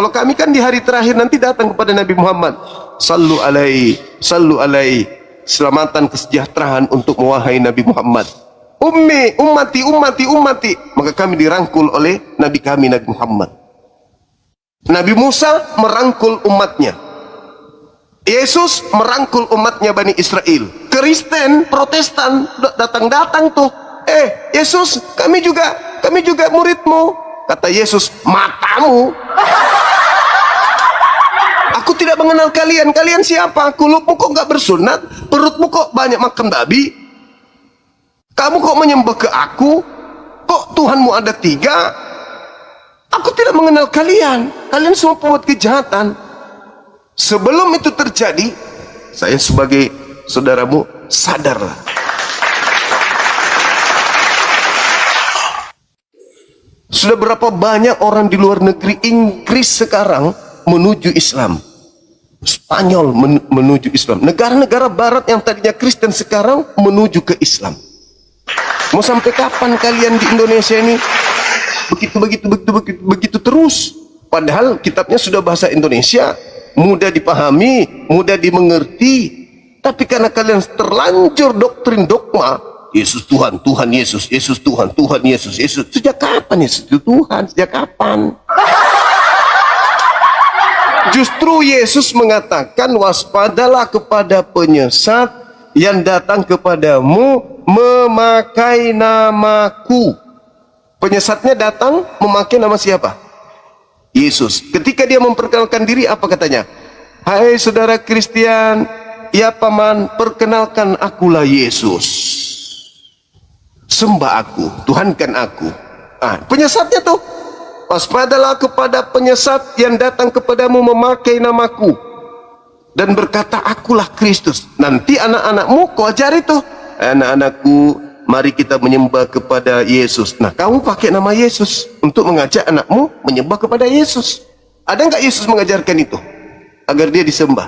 Kalau kami kan di hari terakhir nanti datang kepada Nabi Muhammad, sallu alaihi, selamatan kesejahteraan untuk wahai Nabi Muhammad. Ummi, ummati, ummati, ummati. Maka kami dirangkul oleh Nabi kami, Nabi Muhammad. Nabi Musa merangkul umatnya. Yesus merangkul umatnya Bani Israel. Kristen, Protestan datang-datang tuh. Yesus, kami juga muridmu. Kata Yesus, matamu. Aku tidak mengenal kalian. Kalian siapa? Kulupmu kok nggak bersunat? Perutmu kok banyak makan babi? Kamu kok menyembah ke aku? Kok Tuhanmu ada 3? Aku tidak mengenal kalian. Kalian semua pembuat kejahatan. Sebelum itu terjadi, saya sebagai saudaramu sadarlah. Sudah berapa banyak orang di luar negeri Inggris sekarang menuju Islam. Spanyol menuju Islam. Negara-negara barat yang tadinya Kristen sekarang menuju ke Islam. Mau sampai kapan kalian di Indonesia ini begitu terus? Padahal kitabnya sudah bahasa Indonesia, mudah dipahami, mudah dimengerti. Tapi karena kalian terlanjur doktrin dogma, Yesus Tuhan, Tuhan Yesus, Yesus Tuhan, Tuhan Yesus, Yesus. Sejak kapan Yesus itu Tuhan? Sejak kapan? Justru Yesus mengatakan, waspadalah kepada penyesat yang datang kepadamu memakai namaku. Penyesatnya datang memakai nama siapa? Yesus. Ketika dia memperkenalkan diri, apa katanya? Hai saudara Kristian, ya paman, perkenalkan akulah Yesus. Sembah aku, Tuhankan aku. Penyesatnya tuh, waspadalah kepada penyesat yang datang kepadamu memakai namaku dan berkata, akulah Kristus. Nanti anak-anakmu kau ajari tuh, anak-anakku, mari kita menyembah kepada Yesus. Nah, kamu pakai nama Yesus untuk mengajak anakmu menyembah kepada Yesus. Ada nggak Yesus mengajarkan itu agar dia disembah?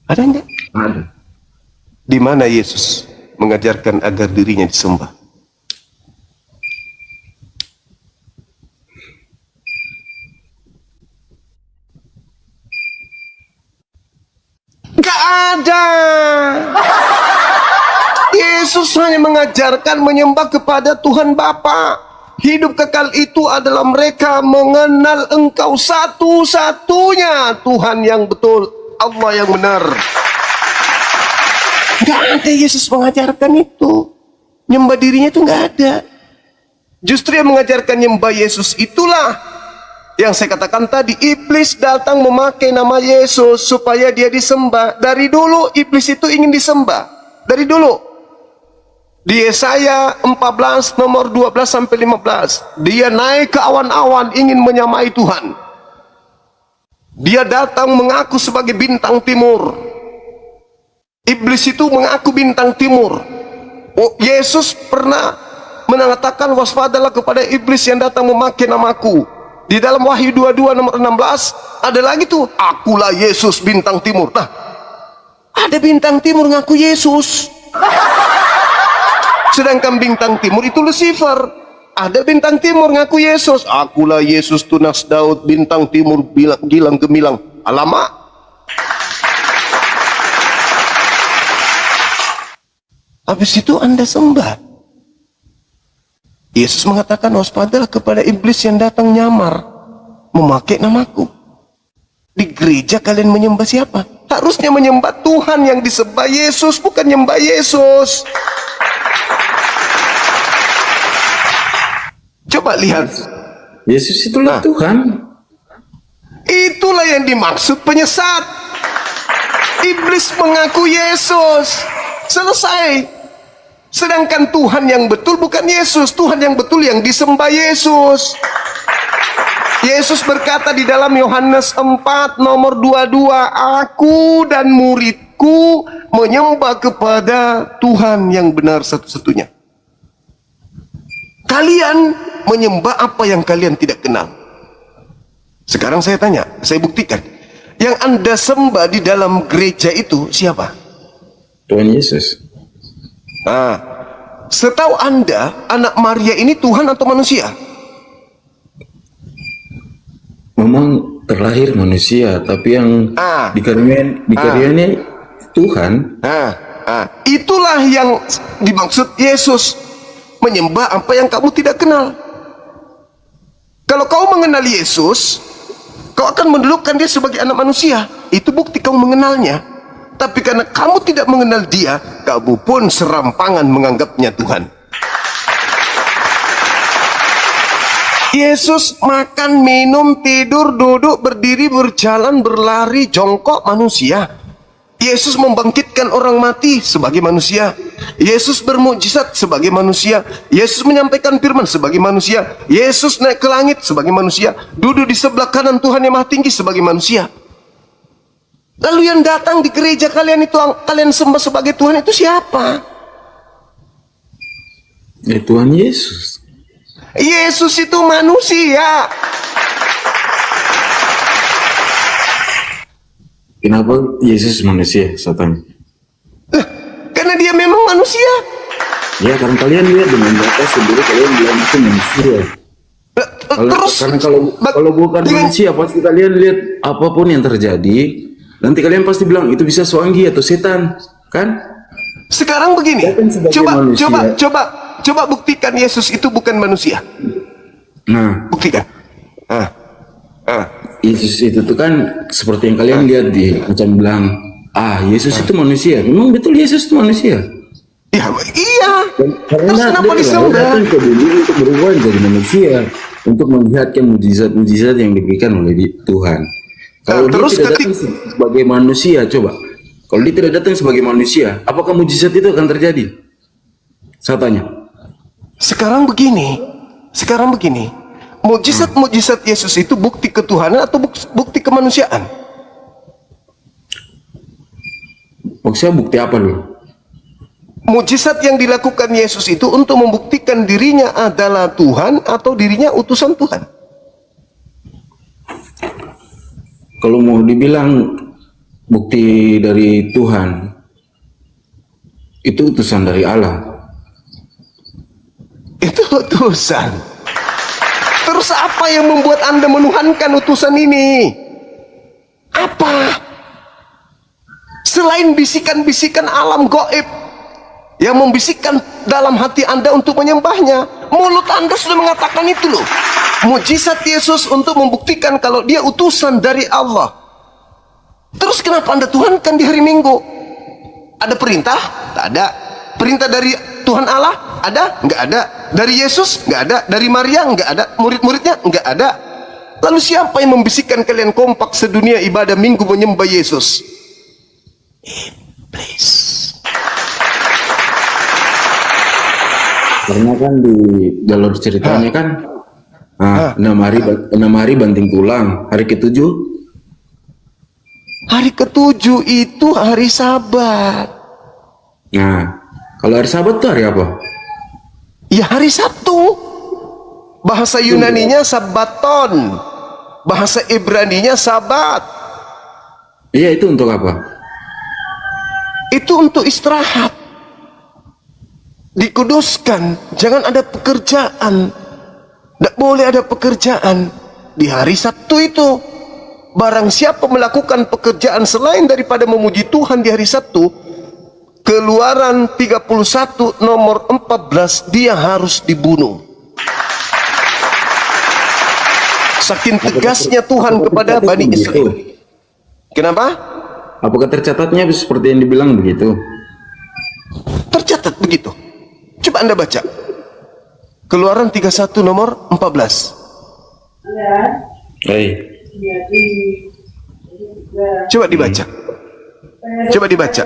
Ada nggak? Ada. Di mana Yesus mengajarkan agar dirinya disembah? Gak ada. Yesus hanya mengajarkan menyembah kepada Tuhan Bapa. Hidup kekal itu adalah mereka mengenal Engkau satu-satunya Tuhan yang betul, Allah yang benar. Gak ada Yesus mengajarkan itu. Nyembah dirinya itu gak ada. Justru yang mengajarkan nyembah Yesus itulah yang saya katakan tadi, iblis datang memakai nama Yesus supaya dia disembah. Dari dulu iblis itu ingin disembah. Dari dulu. Di Yesaya 14 nomor 12 sampai 15. Dia naik ke awan-awan ingin menyamai Tuhan. Dia datang mengaku sebagai bintang timur. Iblis itu mengaku bintang timur. Yesus pernah mengatakan, waspadalah kepada iblis yang datang memakai namaku. Di dalam Wahyu 22 nomor 16 ada lagi tuh, akulah Yesus bintang timur. Nah, ada bintang timur ngaku Yesus. Sedangkan bintang timur itu Lucifer. Ada bintang timur ngaku Yesus. Akulah Yesus tunas Daud, bintang timur gilang gemilang. Alamak. Habis itu Anda sembah. Yesus mengatakan, waspadalah kepada iblis yang datang nyamar memakai namaku. Di gereja kalian menyembah siapa? Harusnya menyembah Tuhan yang disembah Yesus, bukan nyembah Yesus. Coba lihat. Yesus itulah Tuhan. Itulah yang dimaksud penyesat. Iblis mengaku Yesus. Selesai. Sedangkan Tuhan yang betul bukan Yesus. Tuhan yang betul yang disembah Yesus. Yesus berkata di dalam Yohanes 4 nomor 22, aku dan muridku menyembah kepada Tuhan yang benar satu-satunya. Kalian menyembah apa yang kalian tidak kenal. Sekarang saya tanya, saya buktikan. Yang Anda sembah di dalam gereja itu siapa? Tuhan Yesus. Nah, setahu Anda, anak Maria ini Tuhan atau manusia? Memang terlahir manusia, tapi yang dikaruniai Tuhan. Itulah yang dimaksud Yesus, menyembah apa yang kamu tidak kenal. Kalau kau mengenal Yesus, kau akan mendudukan dia sebagai anak manusia. Itu bukti kau mengenalnya. Tapi karena kamu tidak mengenal dia, kamu pun serampangan menganggapnya Tuhan. Yesus makan, minum, tidur, duduk, berdiri, berjalan, berlari, jongkok, manusia. Yesus membangkitkan orang mati sebagai manusia. Yesus bermukjizat sebagai manusia. Yesus menyampaikan firman sebagai manusia. Yesus naik ke langit sebagai manusia. Duduk di sebelah kanan Tuhan yang Maha Tinggi sebagai manusia. Lalu yang datang di gereja kalian itu, kalian sembah sebagai Tuhan, itu siapa? Ya Tuhan Yesus. Yesus itu manusia. Kenapa Yesus manusia, saya tanya? Karena dia memang manusia. Ya, karena kalian lihat dengan data sendiri, kalian bilang itu manusia. Kalau bukan manusia, pasti kalian lihat apapun yang terjadi, nanti kalian pasti bilang itu bisa Swanggi atau setan, kan? Sekarang begini, coba buktikan Yesus itu bukan manusia. Nah, buktikan. Yesus itu tuh kan seperti yang kalian lihat macam bilang, Yesus itu manusia. Memang betul Yesus itu manusia. Ya, iya. Terus kenapa disembah? Dia datang ke bumi untuk berubah menjadi manusia, untuk melihatkan mujizat-mujizat yang diberikan oleh Tuhan. Kalau dia tidak datang sebagai manusia, coba. Kalau dia tidak datang sebagai manusia, apakah mujizat itu akan terjadi? Saya tanya. Sekarang begini. Mujizat-mujizat Yesus itu bukti ketuhanan atau bukti kemanusiaan? Maksudnya bukti apa dulu? Mujizat yang dilakukan Yesus itu untuk membuktikan dirinya adalah Tuhan atau dirinya utusan Tuhan? Kalau mau dibilang bukti dari Tuhan, itu utusan dari Allah. Itu utusan. Terus apa yang membuat Anda menuhankan utusan ini? Apa? Selain bisikan-bisikan alam gaib yang membisikkan dalam hati Anda untuk menyembahnya, mulut Anda sudah mengatakan itu loh. Mujizat Yesus untuk membuktikan kalau dia utusan dari Allah. Terus kenapa Anda tuhankan di hari Minggu? Ada perintah? Tak ada. Perintah dari Tuhan Allah? Ada? Enggak ada. Dari Yesus? Enggak ada. Dari Maria? Enggak ada. Murid-muridnya? Enggak ada. Lalu siapa yang membisikkan kalian kompak sedunia ibadah Minggu menyembah Yesus? Iblis. Karena kan di jalur ceritanya kan 6 hari banting tulang, hari ke-7. Hari ke-7 itu hari Sabat. Nah, kalau hari Sabat itu hari apa? Ya hari Sabtu. Bahasa Yunaninya Sabaton. Bahasa Ibraninya Sabat. Iya, itu untuk apa? Itu untuk istirahat. Dikuduskan. Jangan ada pekerjaan. Tidak boleh ada pekerjaan di hari Sabtu itu. Barang siapa melakukan pekerjaan selain daripada memuji Tuhan di hari Sabtu, Keluaran 31 nomor 14, dia harus dibunuh. Saking tegasnya Tuhan kepada Bani Israel. Kenapa? Apakah tercatatnya seperti yang dibilang begitu? Tercatat begitu. Coba Anda baca. Keluaran 31 nomor 14. Coba dibaca. Coba dibaca.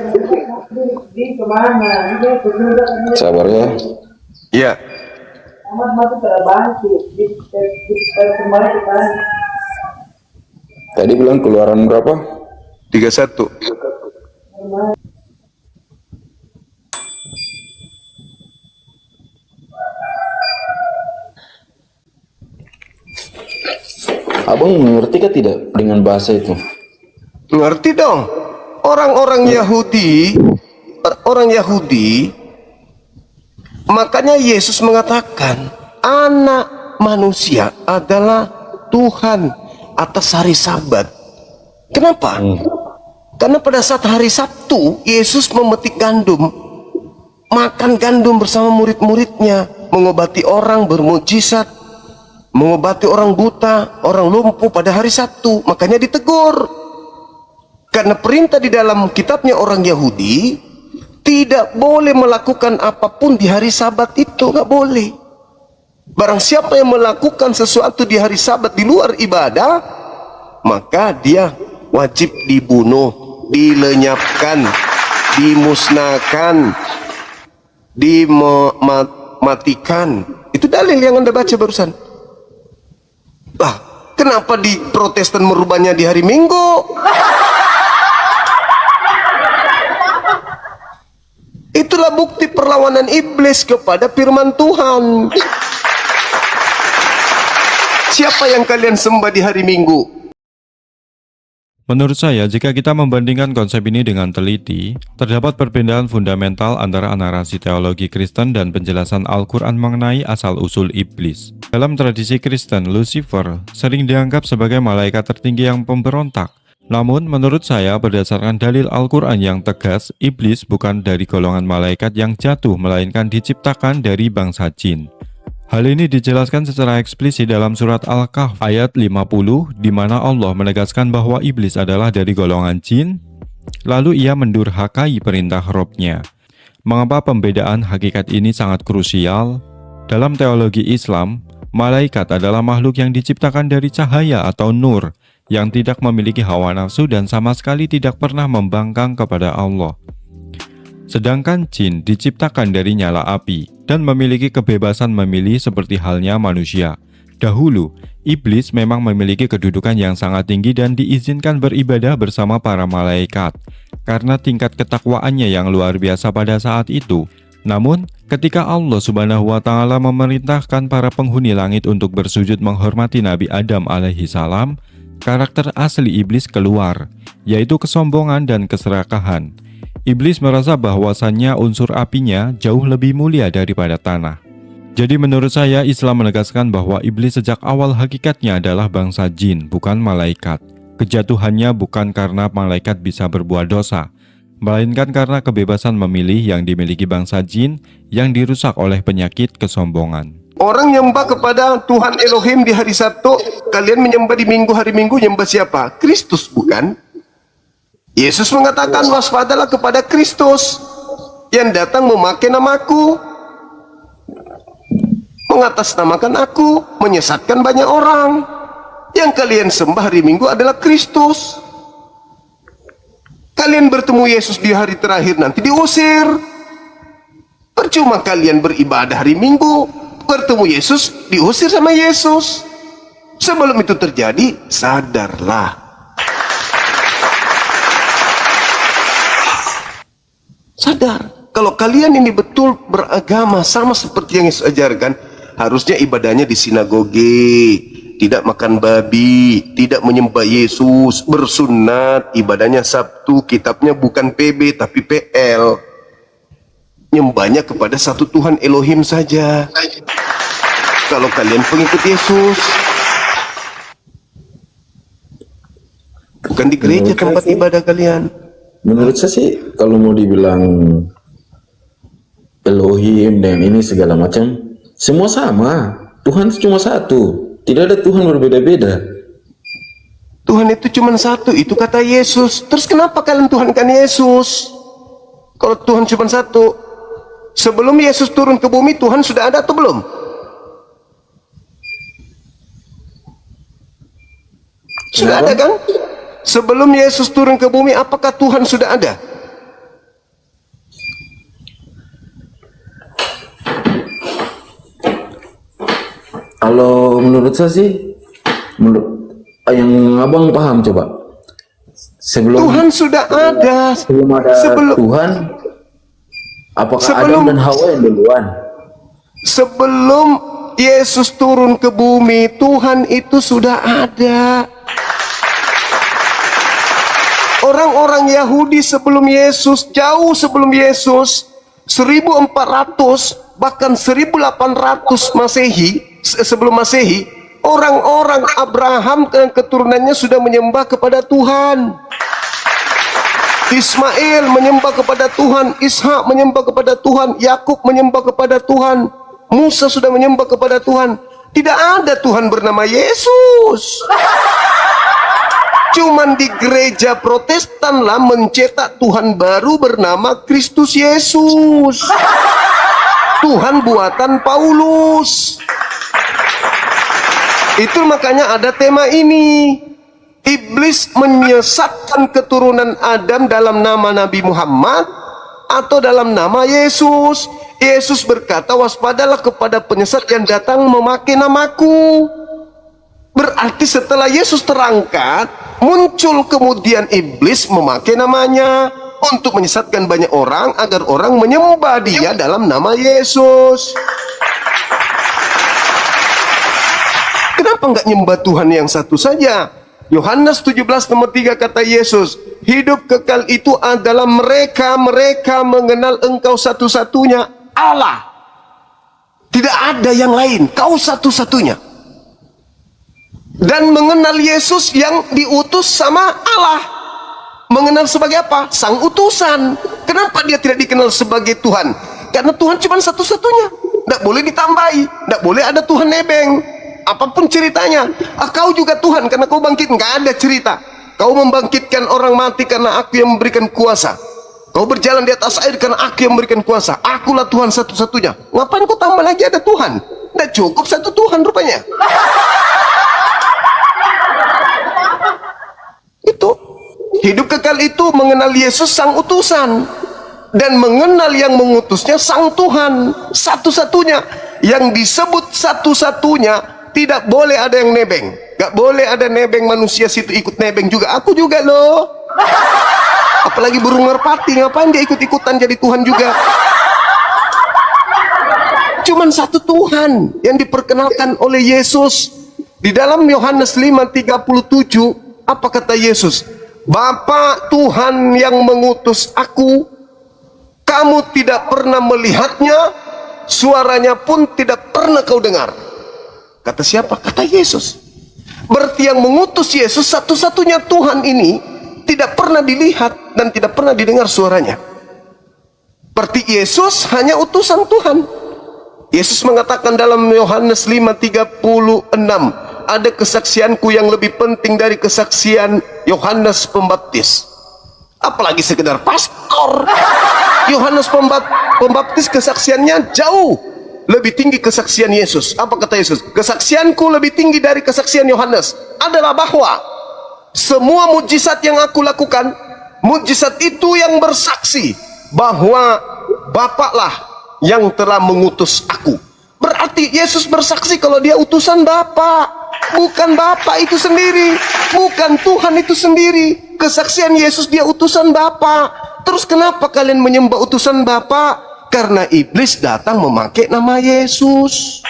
Sabar ya. Ya. Tadi bilang Keluaran berapa? 31. Abang mengerti kan tidak dengan bahasa itu? Ngerti dong. Orang Yahudi Makanya Yesus mengatakan anak manusia adalah Tuhan atas hari Sabat. Kenapa? Karena pada saat hari Sabtu Yesus memetik gandum, makan gandum bersama murid-muridnya, mengobati orang, bermujizat, mengobati orang buta, orang lumpuh pada hari Sabtu. Makanya ditegur. Karena perintah di dalam kitabnya orang Yahudi, tidak boleh melakukan apapun di hari Sabat itu, nggak boleh. Barang siapa yang melakukan sesuatu di hari Sabat di luar ibadah, maka dia wajib dibunuh, dilenyapkan, dimusnahkan, dimatikan. Itu dalil yang Anda baca barusan. Lah, kenapa di Protestan merubahnya di hari Minggu? Itulah bukti perlawanan iblis kepada firman Tuhan. Siapa yang kalian sembah di hari Minggu? Menurut saya, jika kita membandingkan konsep ini dengan teliti, terdapat perbedaan fundamental antara narasi teologi Kristen dan penjelasan Al-Quran mengenai asal-usul iblis. Dalam tradisi Kristen, Lucifer sering dianggap sebagai malaikat tertinggi yang pemberontak. Namun, menurut saya, berdasarkan dalil Al-Quran yang tegas, iblis bukan dari golongan malaikat yang jatuh, melainkan diciptakan dari bangsa jin. Hal ini dijelaskan secara eksplisit dalam surat Al-Kahf ayat 50, di mana Allah menegaskan bahwa iblis adalah dari golongan jin, lalu ia mendurhakai perintah Robnya. Mengapa pembedaan hakikat ini sangat krusial? Dalam teologi Islam, malaikat adalah makhluk yang diciptakan dari cahaya atau nur, yang tidak memiliki hawa nafsu dan sama sekali tidak pernah membangkang kepada Allah. Sedangkan jin diciptakan dari nyala api dan memiliki kebebasan memilih seperti halnya manusia. Dahulu, iblis memang memiliki kedudukan yang sangat tinggi dan diizinkan beribadah bersama para malaikat karena tingkat ketakwaannya yang luar biasa pada saat itu. Namun, ketika Allah Subhanahu wa Ta'ala memerintahkan para penghuni langit untuk bersujud menghormati Nabi Adam alaihi salam, karakter asli iblis keluar, yaitu kesombongan dan keserakahan. Iblis merasa bahwasannya unsur apinya jauh lebih mulia daripada tanah. Jadi menurut saya, Islam menegaskan bahwa iblis sejak awal hakikatnya adalah bangsa jin, bukan malaikat. Kejatuhannya bukan karena malaikat bisa berbuat dosa, melainkan karena kebebasan memilih yang dimiliki bangsa jin yang dirusak oleh penyakit kesombongan. Orang nyembah kepada Tuhan Elohim di hari Sabtu, kalian menyembah di Minggu, hari Minggu nyembah siapa? Kristus, bukan? Yesus mengatakan waspadalah kepada Kristus yang datang memakai namaku, mengatasnamakan aku, menyesatkan banyak orang. Yang kalian sembah hari Minggu adalah Kristus. Kalian bertemu Yesus di hari terakhir nanti diusir. Percuma kalian beribadah hari Minggu, bertemu Yesus diusir sama Yesus. Sebelum itu terjadi, sadarlah. Sadar, kalau kalian ini betul beragama sama seperti yang Yesus ajarkan, harusnya ibadahnya di sinagoge, tidak makan babi, tidak menyembah Yesus, bersunat, ibadahnya Sabtu, kitabnya bukan PB tapi PL. Nyembahnya kepada satu Tuhan Elohim saja. Kalau kalian pengikut Yesus, bukan di gereja tempat ibadah kalian. Menurut saya sih, kalau mau dibilang Elohim dan ini segala macam, semua sama. Tuhan cuma satu, tidak ada Tuhan berbeda-beda. Tuhan itu cuma satu, itu kata Yesus. Terus kenapa kalian Tuhankan Yesus? Kalau Tuhan cuma satu, sebelum Yesus turun ke bumi, Tuhan sudah ada atau belum? Sudah ada kan? Sebelum Yesus turun ke bumi, apakah Tuhan sudah ada? Kalau menurut saya sih, yang abang paham coba. Tuhan sudah ada. Sebelum ada Tuhan, apakah Adam dan Hawa yang duluan? Sebelum Yesus turun ke bumi, Tuhan itu sudah ada. Orang-orang Yahudi sebelum Yesus, jauh sebelum Yesus, 1400 bahkan 1800 Masehi, sebelum Masehi, orang-orang Abraham dan keturunannya sudah menyembah kepada Tuhan. Ismail menyembah kepada Tuhan, Ishak menyembah kepada Tuhan, Yakub menyembah kepada Tuhan, Musa sudah menyembah kepada Tuhan. Tidak ada Tuhan bernama Yesus. Cuman di gereja Protestan lah mencetak Tuhan baru bernama Kristus Yesus. Tuhan buatan Paulus. Itu makanya ada tema ini. Iblis menyesatkan keturunan Adam dalam nama Nabi Muhammad atau dalam nama Yesus. Yesus berkata, waspadalah kepada penyesat yang datang memakai namaku. Berarti setelah Yesus terangkat, muncul kemudian iblis memakai namanya untuk menyesatkan banyak orang agar orang menyembah dia dalam nama Yesus. Kenapa nggak nyembah Tuhan yang satu saja? Yohanes 17 nomor 3 kata Yesus, hidup kekal itu adalah mereka mengenal engkau satu-satunya Allah. Tidak ada yang lain, kau satu-satunya. Dan mengenal Yesus yang diutus sama Allah. Mengenal sebagai apa? Sang utusan. Kenapa dia tidak dikenal sebagai Tuhan? Karena Tuhan cuma satu-satunya. Tidak boleh ditambahi, tidak boleh ada Tuhan nebeng. Apapun ceritanya, kau juga Tuhan karena kau bangkit. Nggak ada cerita kau membangkitkan orang mati karena aku yang memberikan kuasa. Kau berjalan di atas air karena aku yang memberikan kuasa. Akulah Tuhan satu-satunya. Ngapain kau tambah lagi ada Tuhan? Tidak cukup satu Tuhan rupanya. Itu hidup kekal itu mengenal Yesus sang utusan dan mengenal yang mengutusnya sang Tuhan satu-satunya. Yang disebut satu-satunya, tidak boleh ada yang nebeng. Gak boleh ada nebeng, manusia situ ikut nebeng juga. Aku juga loh. Apalagi burung merpati, ngapain dia ikut-ikutan jadi Tuhan juga? Cuman satu Tuhan yang diperkenalkan oleh Yesus. Di dalam Yohanes 5:37, apa kata Yesus? Bapa Tuhan yang mengutus aku, kamu tidak pernah melihatnya, suaranya pun tidak pernah kau dengar. Kata siapa? Kata Yesus. Berarti yang mengutus Yesus satu-satunya Tuhan ini tidak pernah dilihat dan tidak pernah didengar suaranya. Berarti Yesus hanya utusan Tuhan. Yesus mengatakan dalam Yohanes 5:36, ada kesaksianku yang lebih penting dari kesaksian Yohanes Pembaptis. Apalagi sekedar pastor. Yohanes Pembaptis kesaksiannya jauh lebih tinggi kesaksian Yesus. Apa kata Yesus? Kesaksianku lebih tinggi dari kesaksian Yohanes adalah bahwa semua mujizat yang aku lakukan, mujizat itu yang bersaksi bahwa Bapaklah yang telah mengutus aku. Berarti Yesus bersaksi kalau dia utusan Bapa, bukan Bapa itu sendiri, bukan Tuhan itu sendiri. Kesaksian Yesus dia utusan Bapa. Terus kenapa kalian menyembah utusan Bapa? Karena iblis datang memakai nama Yesus.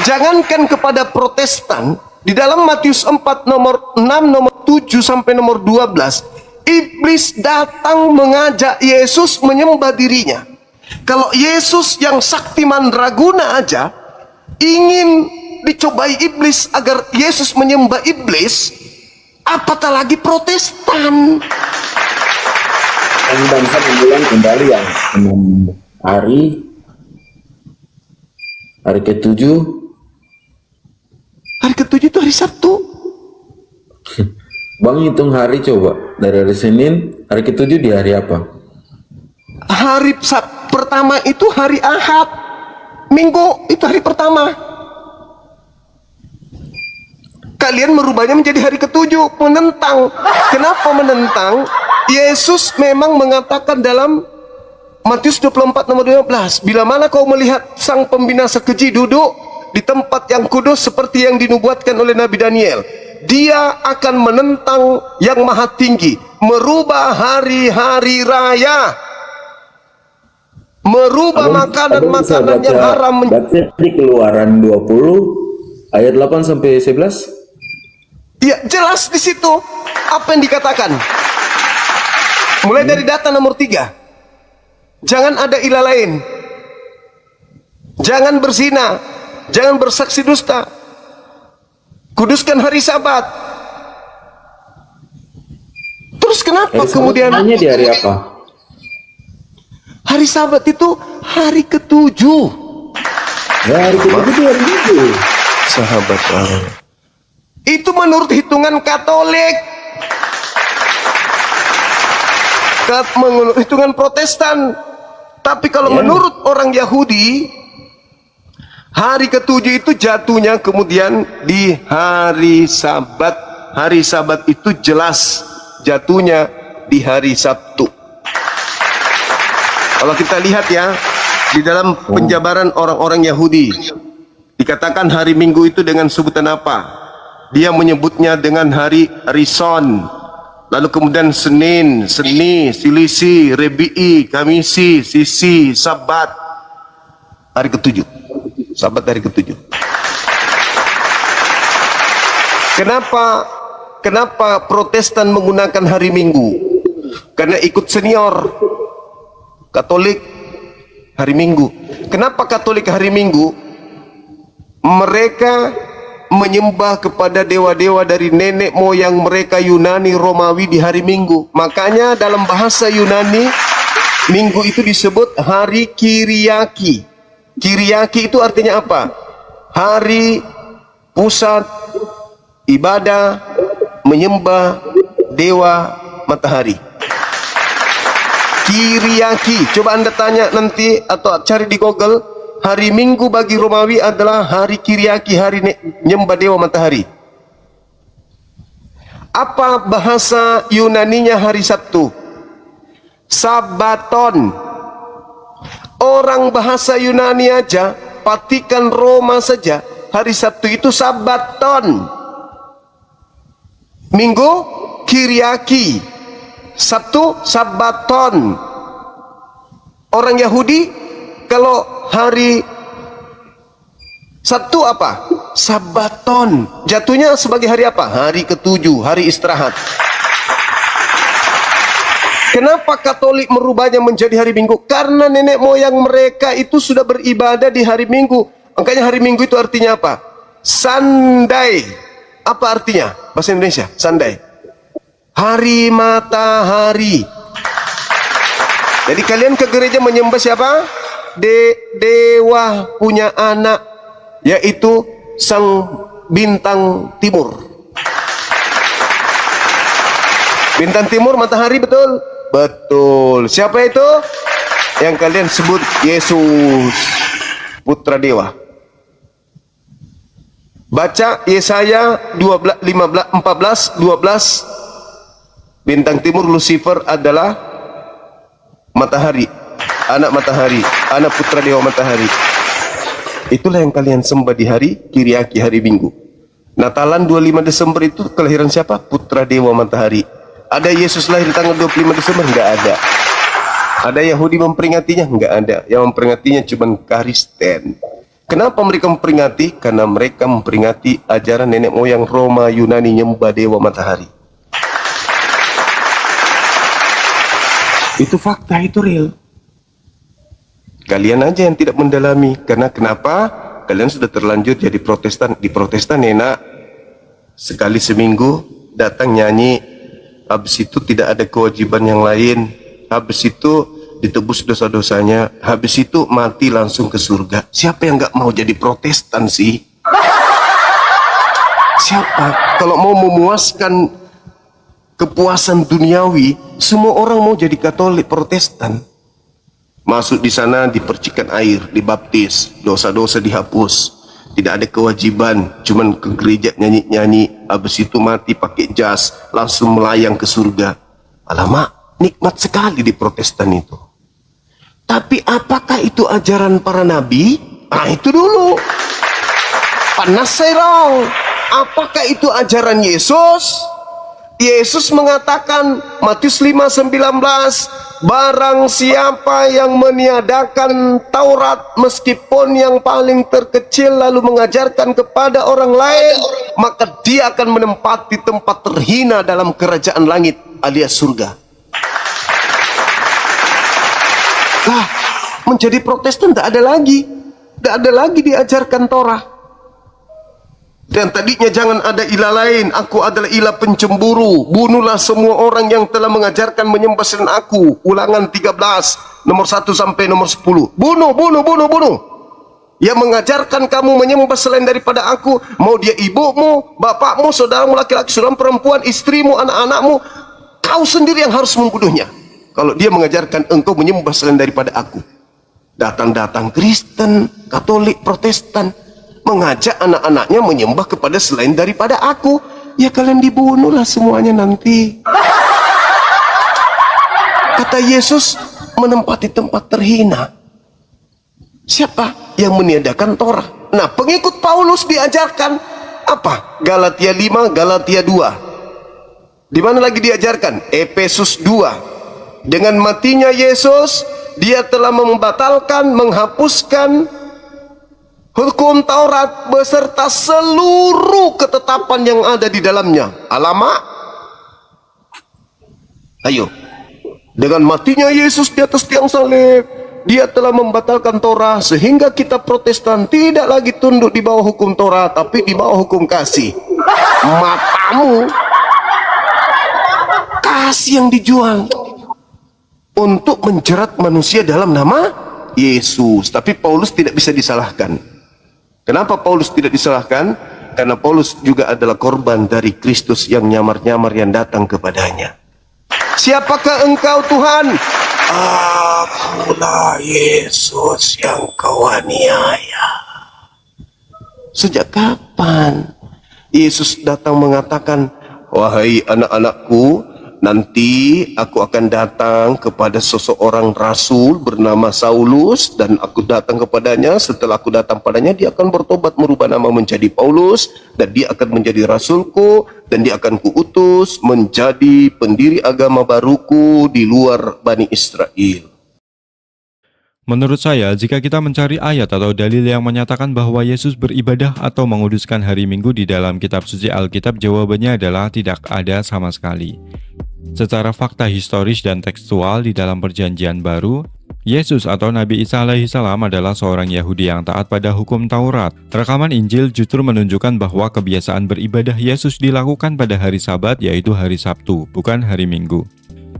Jangankan kepada Protestan, di dalam Matius 4 nomor 6, nomor 7 sampai nomor 12, iblis datang mengajak Yesus menyembah dirinya. Kalau Yesus yang sakti mandraguna aja ingin dicobai iblis agar Yesus menyembah iblis, apatah lagi Protestan. Dan bangsa memulai kembali yang 6 hari ke-7. Hari ke-7 itu hari Sabtu. Bang hitung hari coba. Dari hari Senin, hari ke-7 di hari apa? Hari pertama itu hari Ahad. Minggu itu hari pertama. Kalian merubahnya menjadi hari ke-7, menentang. Kenapa menentang? Yesus memang mengatakan dalam Matius 24 nomor 12, bila mana kau melihat sang pembinasa keji duduk di tempat yang kudus seperti yang dinubuatkan oleh Nabi Daniel, dia akan menentang yang maha tinggi, merubah hari-hari raya, merubah makanan-makanan yang haram. Baca di Keluaran 20 ayat 8 sampai 11. Ya, jelas di situ apa yang dikatakan. Mulai dari data nomor 3. Jangan ada ilah lain. Jangan berzina, jangan bersaksi dusta. Kuduskan hari Sabat. Terus kenapa kemudian Hanya di hari apa? hari Sabat itu hari ketujuh? Ya, hari ketujuh itu hari Minggu. Sahabat Allah. Itu menurut hitungan Katolik. Menurut hitungan Protestan. Tapi kalau menurut orang Yahudi, hari ketujuh itu jatuhnya kemudian di hari Sabat. Hari Sabat itu jelas jatuhnya di hari Sabtu. Kalau kita lihat ya, di dalam penjabaran orang-orang Yahudi, dikatakan hari Minggu itu dengan sebutan apa? Dia menyebutnya dengan hari Rison. Lalu kemudian Senin, Seni, Silisi, Rebi'i, Kamisi, Sisi, Sabat. Hari ketujuh. Sabat hari ketujuh. Kenapa Protestan menggunakan hari Minggu? Karena ikut senior. Katolik hari Minggu. Kenapa Katolik hari Minggu? Mereka menyembah kepada dewa-dewa dari nenek moyang mereka Yunani Romawi di hari Minggu. Makanya dalam bahasa Yunani, Minggu itu disebut hari Kiriaki. Kiriaki itu artinya apa? Hari pusat ibadah menyembah dewa matahari. Kiriaki. Coba Anda tanya nanti atau cari di Google. Hari Minggu bagi Romawi adalah hari Kiriaki, hari nyembah dewa matahari. Apa bahasa Yunaninya hari Sabtu? Sabaton. Orang bahasa Yunani aja, Vatikan Roma saja, hari Sabtu itu Sabaton. Minggu Kiriaki, Sabtu Sabaton. Orang Yahudi kalau hari Sabtu apa? Sabaton. Jatuhnya sebagai hari apa? Hari ketujuh, hari istirahat. Kenapa Katolik merubahnya menjadi hari Minggu? Karena nenek moyang mereka itu sudah beribadah di hari Minggu. Makanya hari Minggu itu artinya apa? Sunday. Apa artinya? Bahasa Indonesia, Sunday. Hari matahari. Jadi kalian ke gereja menyembah siapa? Dewa punya anak, yaitu sang bintang timur. Bintang timur matahari, betul? Betul. Siapa itu? Yang kalian sebut Yesus, putra dewa. Baca Yesaya 12, 15, 14, 12. Bintang timur Lucifer adalah matahari, anak matahari, anak putra dewa matahari. Itulah yang kalian sembah di hari Kiriaki, hari Minggu. Natalan 25 Desember itu kelahiran siapa? Putra dewa matahari. Ada Yesus lahir tanggal 25 Desember? Enggak ada. Ada Yahudi memperingatinya? Enggak ada. Yang memperingatinya cuma Kristen. Kenapa mereka memperingati? Karena mereka memperingati ajaran nenek moyang Roma Yunani nyembah dewa matahari. Itu fakta, itu real. Kalian aja yang tidak mendalami. Karena kenapa? Kalian sudah terlanjur jadi Protestan. Di Protestan enak, sekali seminggu datang nyanyi, habis itu tidak ada kewajiban yang lain, habis itu ditebus dosa-dosanya, habis itu mati langsung ke surga. Siapa yang gak mau jadi Protestan sih? Siapa? Kalau mau memuaskan kepuasan duniawi, semua orang mau jadi Katolik Protestan. Masuk di sana dipercikan air, dibaptis, dosa-dosa dihapus, tidak ada kewajiban, cuman ke gereja nyanyi-nyanyi, habis itu mati pakai jas, langsung melayang ke surga. Alamak, nikmat sekali di Protestan itu. Tapi apakah itu ajaran para nabi? Nah itu dulu. Panas serong. Apakah itu ajaran Yesus? Yesus mengatakan Matius 5:19, barang siapa yang meniadakan Taurat meskipun yang paling terkecil lalu mengajarkan kepada orang lain, maka dia akan menempati tempat terhina dalam kerajaan langit alias surga. Lah, menjadi Protestan tidak ada lagi diajarkan Torah. Dan tadinya jangan ada ilah lain, aku adalah ilah pencemburu, bunuhlah semua orang yang telah mengajarkan menyembah selain aku. Ulangan 13 nomor 1 sampai nomor 10. Bunuh. Yang mengajarkan kamu menyembah selain daripada aku, mau dia ibumu, bapakmu, saudaramu laki-laki, saudaramu perempuan, istrimu, anak-anakmu, kau sendiri yang harus membunuhnya kalau dia mengajarkan engkau menyembah selain daripada aku. Datang Kristen, Katolik, Protestan mengajak anak-anaknya menyembah kepada selain daripada aku. Ya kalian dibunuhlah semuanya nanti. Kata Yesus, menempati tempat terhina. Siapa yang meniadakan Torah? Nah, pengikut Paulus diajarkan apa? Galatia 5, Galatia 2. Di mana lagi diajarkan? Efesus 2. Dengan matinya Yesus, dia telah membatalkan, menghapuskan hukum Taurat beserta seluruh ketetapan yang ada di dalamnya. Alamak. Ayo. Dengan matinya Yesus di atas tiang salib, dia telah membatalkan Torah sehingga kita Protestan tidak lagi tunduk di bawah hukum Torah, tapi di bawah hukum kasih. Matamu. Kasih yang dijual untuk menjerat manusia dalam nama Yesus. Tapi Paulus tidak bisa disalahkan. Kenapa Paulus tidak disalahkan? Karena Paulus juga adalah korban dari Kristus yang nyamar-nyamar yang datang kepadanya. Siapakah engkau Tuhan? Akulah Yesus yang kau aniaya. Sejak kapan Yesus datang mengatakan, wahai anak-anakku, nanti aku akan datang kepada seseorang rasul bernama Saulus, dan aku datang kepadanya. Setelah aku datang padanya, dia akan bertobat merubah nama menjadi Paulus, dan dia akan menjadi rasulku, dan dia akan kuutus menjadi pendiri agama baruku di luar Bani Israel. Menurut saya, jika kita mencari ayat atau dalil yang menyatakan bahwa Yesus beribadah atau menguduskan hari Minggu di dalam kitab suci Alkitab, jawabannya adalah tidak ada sama sekali. Secara fakta historis dan tekstual di dalam Perjanjian Baru, Yesus atau Nabi Isa alaihissalam adalah seorang Yahudi yang taat pada hukum Taurat. Rekaman Injil justru menunjukkan bahwa kebiasaan beribadah Yesus dilakukan pada hari Sabat, yaitu hari Sabtu, bukan hari Minggu.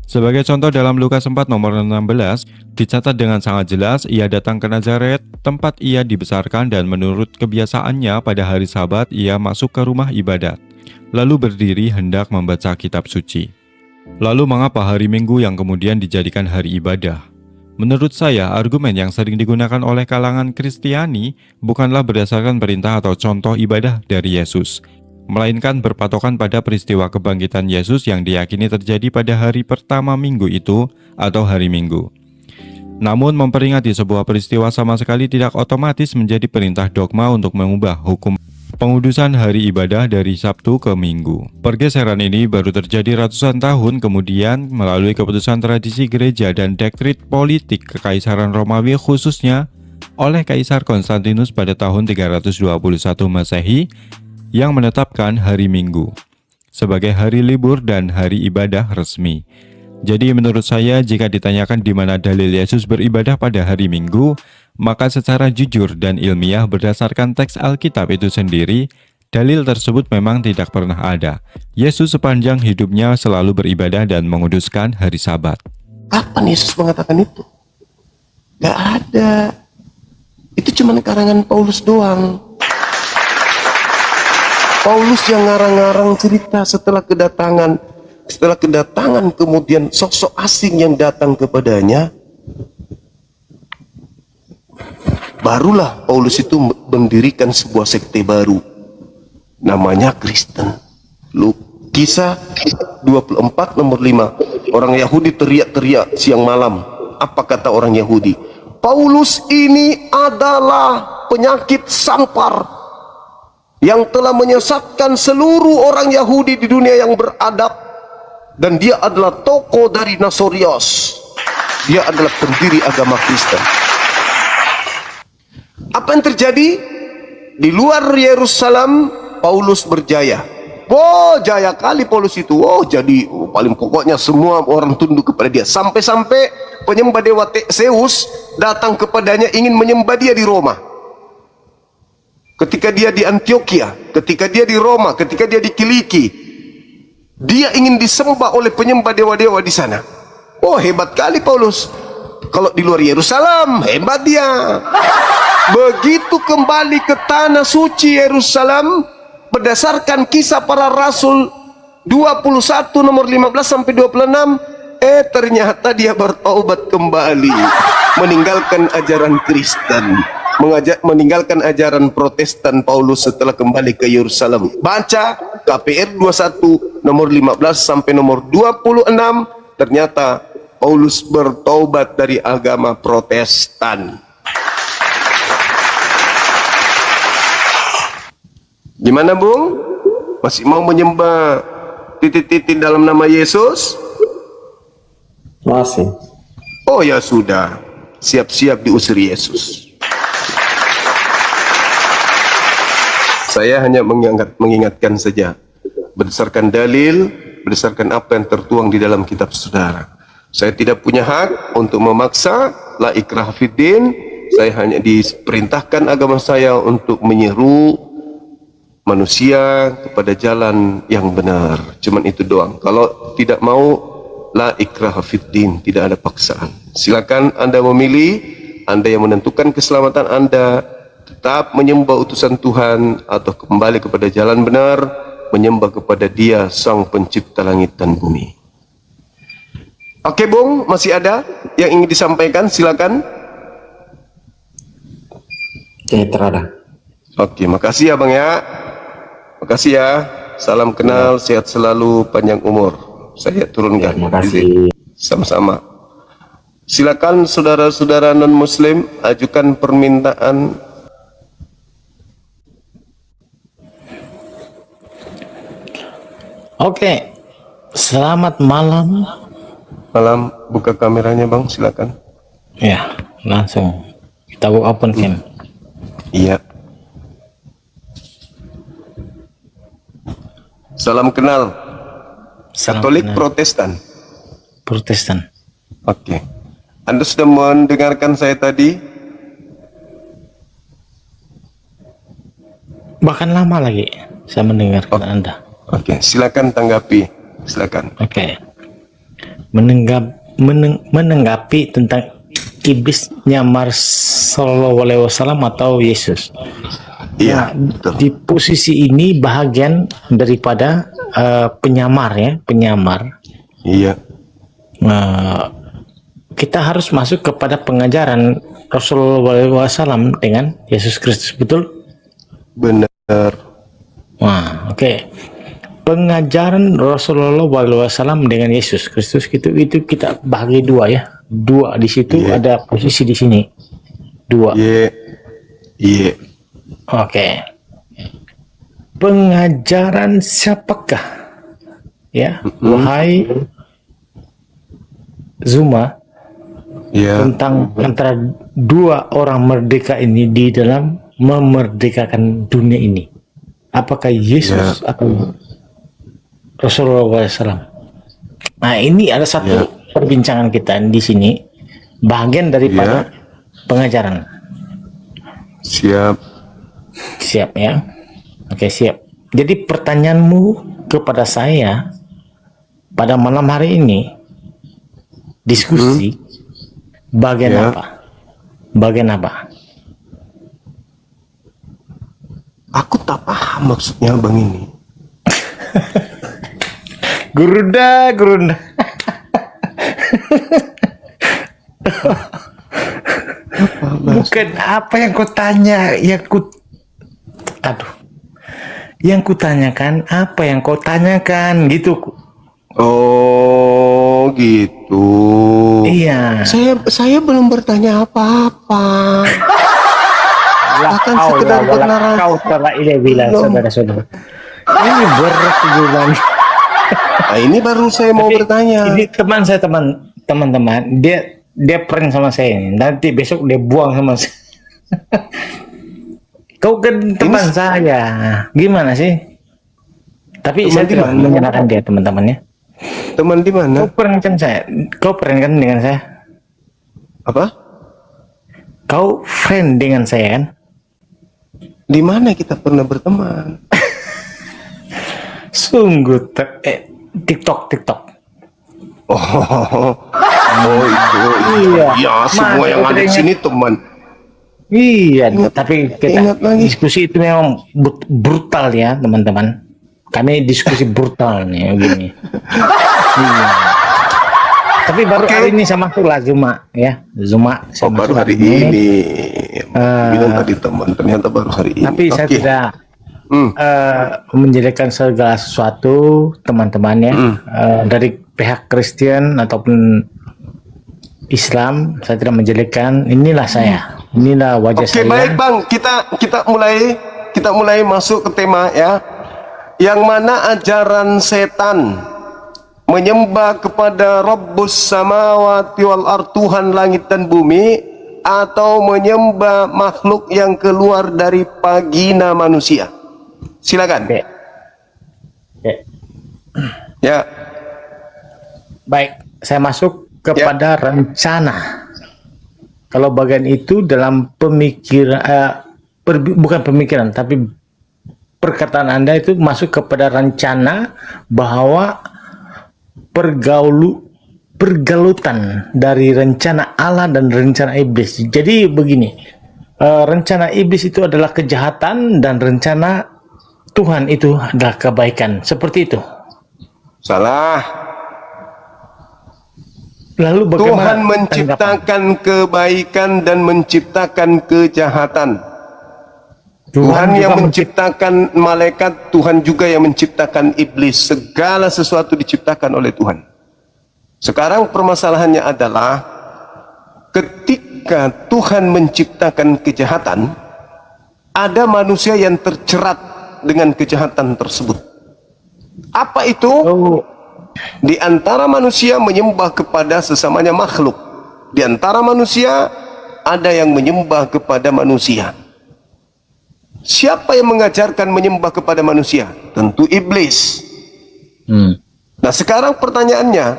Sebagai contoh, dalam Lukas 4 nomor 16, dicatat dengan sangat jelas, ia datang ke Nazaret, tempat ia dibesarkan, dan menurut kebiasaannya pada hari Sabat, ia masuk ke rumah ibadat, lalu berdiri hendak membaca kitab suci. Lalu mengapa hari Minggu yang kemudian dijadikan hari ibadah? Menurut saya, argumen yang sering digunakan oleh kalangan Kristiani bukanlah berdasarkan perintah atau contoh ibadah dari Yesus, melainkan berpatokan pada peristiwa kebangkitan Yesus yang diyakini terjadi pada hari pertama minggu itu atau hari Minggu. Namun memperingati sebuah peristiwa sama sekali tidak otomatis menjadi perintah dogma untuk mengubah hukum pengudusan hari ibadah dari Sabtu ke Minggu. Pergeseran ini baru terjadi ratusan tahun kemudian melalui keputusan tradisi gereja dan dekrit politik Kekaisaran Romawi, khususnya oleh Kaisar Konstantinus pada tahun 321 Masehi, yang menetapkan hari Minggu sebagai hari libur dan hari ibadah resmi. Jadi menurut saya, jika ditanyakan di mana dalil Yesus beribadah pada hari Minggu, maka secara jujur dan ilmiah berdasarkan teks Alkitab itu sendiri, dalil tersebut memang tidak pernah ada. Yesus sepanjang hidupnya selalu beribadah dan menguduskan hari Sabat. Kapan Yesus mengatakan itu? Gak ada. Itu cuma karangan Paulus doang. Paulus yang ngarang-ngarang cerita setelah kedatangan kemudian sosok asing yang datang kepadanya, barulah Paulus itu mendirikan sebuah sekte baru, namanya Kristen. Kisah 24 nomor 5. Orang Yahudi teriak-teriak siang malam. Apa kata orang Yahudi? Paulus ini adalah penyakit sampar yang telah menyesatkan seluruh orang Yahudi di dunia yang beradab, dan dia adalah tokoh dari Nasorios. Dia adalah pendiri agama Kristen. Apa yang terjadi? Di luar Yerusalem, Paulus berjaya. Oh, jaya kali Paulus itu. Oh, jadi paling pokoknya semua orang tunduk kepada dia. Sampai-sampai penyembah dewa Zeus datang kepadanya ingin menyembah dia di Roma. Ketika dia di Antioquia, ketika dia di Roma, ketika dia di Kiliki, dia ingin disembah oleh penyembah dewa-dewa di sana. Oh, hebat kali Paulus. Kalau di luar Yerusalem, hebat dia. Begitu kembali ke tanah suci Yerusalem, berdasarkan Kisah Para Rasul 21 nomor 15 sampai 26, ternyata dia bertobat kembali, meninggalkan ajaran Kristen, meninggalkan ajaran Protestan Paulus setelah kembali ke Yerusalem. Baca KPR 21 nomor 15 sampai nomor 26, ternyata Paulus bertobat dari agama Protestan. Gimana Bung? Masih mau menyembah titik-titik dalam nama Yesus? Masih. Oh ya sudah, siap-siap diusir Yesus. Saya hanya mengingatkan saja, berdasarkan dalil, berdasarkan apa yang tertuang di dalam kitab saudara. Saya tidak punya hak untuk memaksa, la ikrah fiddin. Saya hanya diperintahkan agama saya untuk menyeru manusia kepada jalan yang benar. Cuman itu doang. Kalau tidak mau, la ikraha fiddin, tidak ada paksaan. Silakan Anda memilih, Anda yang menentukan keselamatan Anda, tetap menyembah utusan Tuhan atau kembali kepada jalan benar, menyembah kepada Dia Sang Pencipta langit dan bumi. Oke Bung, masih ada yang ingin disampaikan? Silakan. Oke, terada. Oke, makasih ya Bang ya. Makasih ya. Salam kenal, sehat selalu, panjang umur. Saya turunkan. Terima kasih. Sama-sama. Silakan saudara-saudara non-muslim ajukan permintaan. Oke, selamat malam. Malam, buka kameranya Bang, silakan. Ya, langsung kita open cam. Iya. Salam kenal. Salam Katolik kenal. Protestan. Protestan. Oke. Anda sudah mendengarkan saya tadi? Bahkan lama lagi saya mendengarkan Anda. Oke, silakan tanggapi. Silakan. Oke. Menanggapi tentang iblisnya Sallallahu Alaihi Wasallam atau Yesus. Iya, Nah, betul. di posisi ini bahagian daripada penyamar ya, penyamar. Iya. Kita harus masuk kepada pengajaran Rasulullah SAW dengan Yesus Kristus, betul? Benar. Nah, oke. Pengajaran Rasulullah SAW dengan Yesus Kristus itu kita bagi dua ya. Dua di situ, Iya. ada posisi di sini. Dua. Iya. Iya. Oke. Pengajaran siapakah? Ya, wahai Zuma, Iya. tentang antara dua orang merdeka ini di dalam memerdekakan dunia ini. Apakah Yesus atau Rasulullah SAW? Nah, ini ada satu perbincangan kita di sini, bagian daripada pengajaran. Siap. Siap ya? Oke, siap. Jadi pertanyaanmu kepada saya pada malam hari ini, diskusi bagian apa? Bagian apa? Aku tak paham maksudnya Bang ini. Gurunda. Bukan apa yang kau tanya, yang ku tanyakan apa yang kau tanyakan gitu. Oh, gitu. Iya. Saya belum bertanya apa-apa. Akan sekedar bernaras. Kau telah ini bilang saudara-saudara. Ini berat hubungan. Nah, ini baru saya mau bertanya. Ini teman saya, teman-teman, dia prank sama saya ini. Nanti besok dia buang sama saya. Kau kan teman saya. Gimana sih? Tapi Teman saya di tidak mana? menyalahkan dia, teman-temannya. Teman di mana? Kau pernah kan saya? Kau pernah kan dengan saya? Apa? Kau friend dengan saya kan? Di mana kita pernah berteman? Sungguh TikTok. Oh, oh itu. Iya. Ya, semua Mas, yang aku ada di teringat. sini teman. Iya, Ingat- tapi ingat kita lagi. diskusi itu memang brutal ya, teman-teman. Kami diskusi brutal nih, begini. Iya. Tapi baru Oke. hari ini saya masuk lah Zuma ya, Zuma. Oh, Saya baru masuk hari ini. Eh, Bilang tadi teman, ternyata baru hari ini. Tapi saya Oke. tidak Hmm. menjadikan segala sesuatu teman-teman ya dari pihak Kristen ataupun Islam. Saya tidak menjadikan inilah saya, inilah wajah Oke, saya. baik Bang, kita mulai masuk ke tema ya. Yang mana ajaran setan menyembah kepada Rabbus samawati wal ard, Tuhan langit dan bumi, atau menyembah makhluk yang keluar dari vagina manusia. Silakan. Oke. Oke. Ya. Baik, saya masuk kepada rencana. Kalau bagian itu dalam pemikiran, bukan pemikiran, tapi perkataan Anda itu masuk kepada rencana bahwa pergalutan dari rencana Allah dan rencana iblis. Jadi begini, rencana iblis itu adalah kejahatan dan rencana Tuhan itu adalah kebaikan. Seperti itu. Salah. Lalu Tuhan bagaimana tanggapan? menciptakan kebaikan dan menciptakan kejahatan. Tuhan yang juga menciptakan malaikat, Tuhan juga yang menciptakan iblis. Segala sesuatu diciptakan oleh Tuhan. Sekarang permasalahannya adalah ketika Tuhan menciptakan kejahatan, ada manusia yang terjerat dengan kejahatan tersebut. Apa itu? Oh, Di antara manusia menyembah kepada sesamanya makhluk. Di antara manusia ada yang menyembah kepada manusia. Siapa yang mengajarkan menyembah kepada manusia? Tentu iblis. Nah, sekarang pertanyaannya,